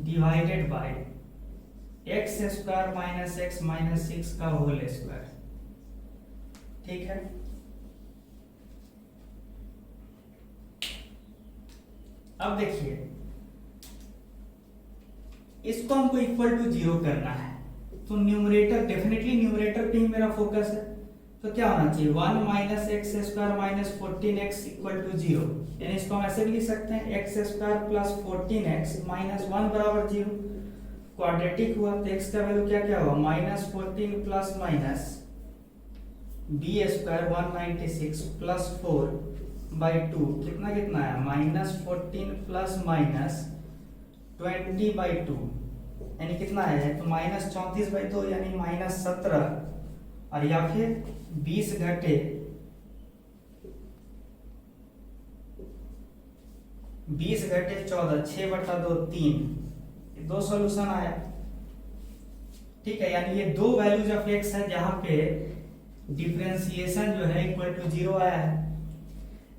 divided by x square minus x minus 6 का होल स्क्वायर। ठीक है, अब देखिए इसको हमको इक्वल टू 0 करना है, तो न्यूमरेटर, डेफिनेटली न्यूमरेटर पे ही मेरा फोकस है, तो क्या होना चाहिए, 1 minus x square minus 14x equal to 0, यानी इसको हम ऐसे भी लिख सकते हैं x square plus 14x minus 1 बराबर 0। क्वाड्रेटिक हुआ तो x का वैल्यू क्या क्या हुआ, minus 14 plus minus b square 196 plus 4/2 कितना कितना है, माइनस 14 प्लस माइनस 20/2 यानी कितना है, तो माइनस 34/2 यानी माइनस 17, और या फिर 20 घटे 14 6/2 3, ये दो सॉल्यूशन आया। ठीक है, यानी ये दो वैल्यूज ऑफ एक्स है जहां पे डिफरेंशिएशन जो है इक्वल टू 0 आया है।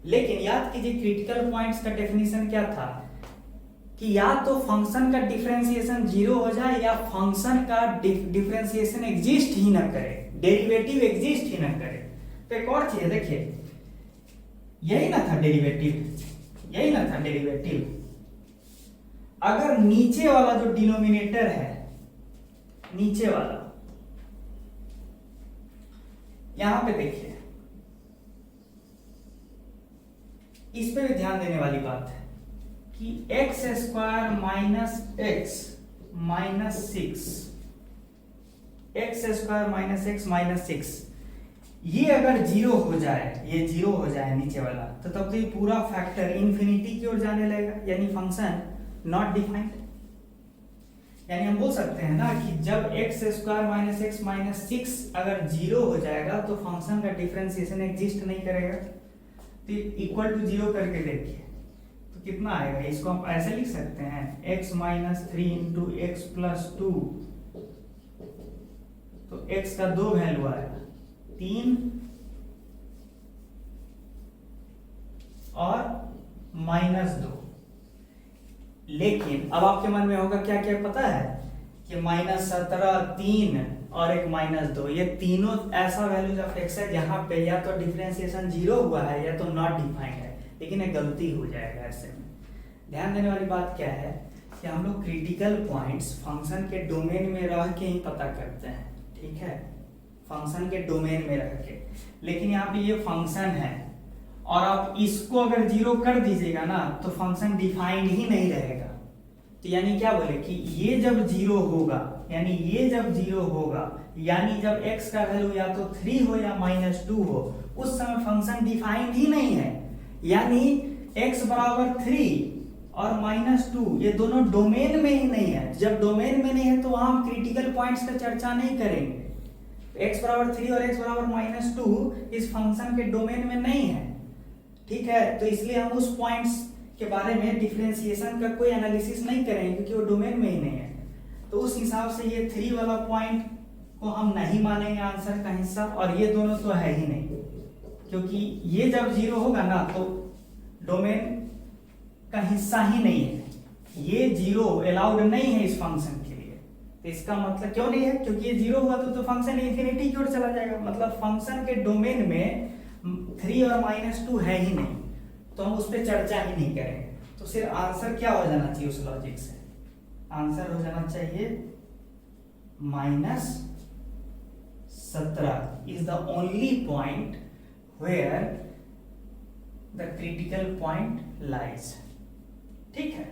लेकिन याद कीजिए क्रिटिकल पॉइंट्स का डेफिनेशन क्या था कि या तो फंक्शन का डिफरेंशिएशन 0 हो जाए या फंक्शन का डिफरेंशिएशन एग्जिस्ट ही ना करे, डेरिवेटिव एग्जिस्ट ही ना करे। तो एक और चीज देखिए, यही ना था डेरिवेटिव, यही ना था डेरिवेटिव। अगर नीचे वाला जो डिनोमिनेटर है, नीचे वाला, यहां पे देखिए, इस पे भी ध्यान देने वाली बात है कि x square minus x minus 6, x square minus x minus 6, ये अगर 0 हो जाए, ये 0 हो जाए नीचे वाला, तो तब तो ये पूरा फैक्टर इंफिनिटी की ओर जाने लगेगा, यानी फंक्शन नॉट डिफाइंड। यानी हम बोल सकते हैं ना कि जब x square minus x minus 6 अगर 0 हो जाएगा तो फंक्शन का डिफरेंशिएशन एग्जिस्ट नहीं करेगा। तो इक्वल टू 0 करके देखिए तो कितना आएगा, इसको हम ऐसे लिख सकते हैं x minus 3 into x plus 2, तो x का दो वैल्यू आएगा 3 और माइनस 2। लेकिन अब आपके मन में होगा क्या क्या पता है कि माइनस 17, 3 और एक माइनस 2, ये तीनों ऐसा वैल्यूज ऑफ एक्स है जहां पे या तो डिफरेंशिएशन 0 हुआ है या तो नॉट डिफाइंड है, लेकिन एक गलती हो जाएगा ऐसे में। ध्यान देने वाली बात क्या है कि हम लोग क्रिटिकल पॉइंट्स फंक्शन के डोमेन में रह के ही पता करते हैं, ठीक है, फंक्शन के डोमेन में रह के। लेकिन यहाँ पे ये फंक्शन है और आप इसको अगर 0 कर दीजिएगा ना तो फंक्शन डिफाइंड ही नहीं रहेगा, तो यानी क्या बोले कि ये जब जीरो होगा, यानी ये जब जीरो होगा, यानी जब x का वैल्यू या तो 3 हो या -2 हो, उस समय फंक्शन डिफाइंड ही नहीं है। यानी x बराबर 3 और -2 ये दोनों डोमेन में ही नहीं है। जब डोमेन में नहीं है तो वहां हम क्रिटिकल पॉइंट्स का चर्चा नहीं करेंगे। x बराबर 3 और x बराबर -2 इस फंक्शन के डोमेन में नहीं है, ठीक है। तो इसलिए हम उस पॉइंट्स के बारे में डिफरेंशिएशन का कोई एनालिसिस नहीं करेंगे क्योंकि वो डोमेन में ही नहीं है। तो उस हिसाब से ये 3 वाला पॉइंट को हम नहीं मानेंगे आंसर का हिस्सा, और ये दोनों तो है ही नहीं, क्योंकि ये जब जीरो होगा ना तो डोमेन का हिस्सा ही नहीं है। ये जीरो अलाउड नहीं है इस फंक्शन के लिए। तो इसका मतलब क्यों नहीं है? क्योंकि ये जीरो हुआ तो फंक्शन इंफिनिटी की ओर चला जाएगा, मतलब फंक्शन के डोमेन में 3 और -2 है ही नहीं, तो हम उस पर चर्चा ही नहीं करेंगे। तो सिर्फ आंसर क्या हो जाना चाहिए उस लॉजिक से? आंसर हो जाना चाहिए -17 is the only point where the critical point lies. ठीक है।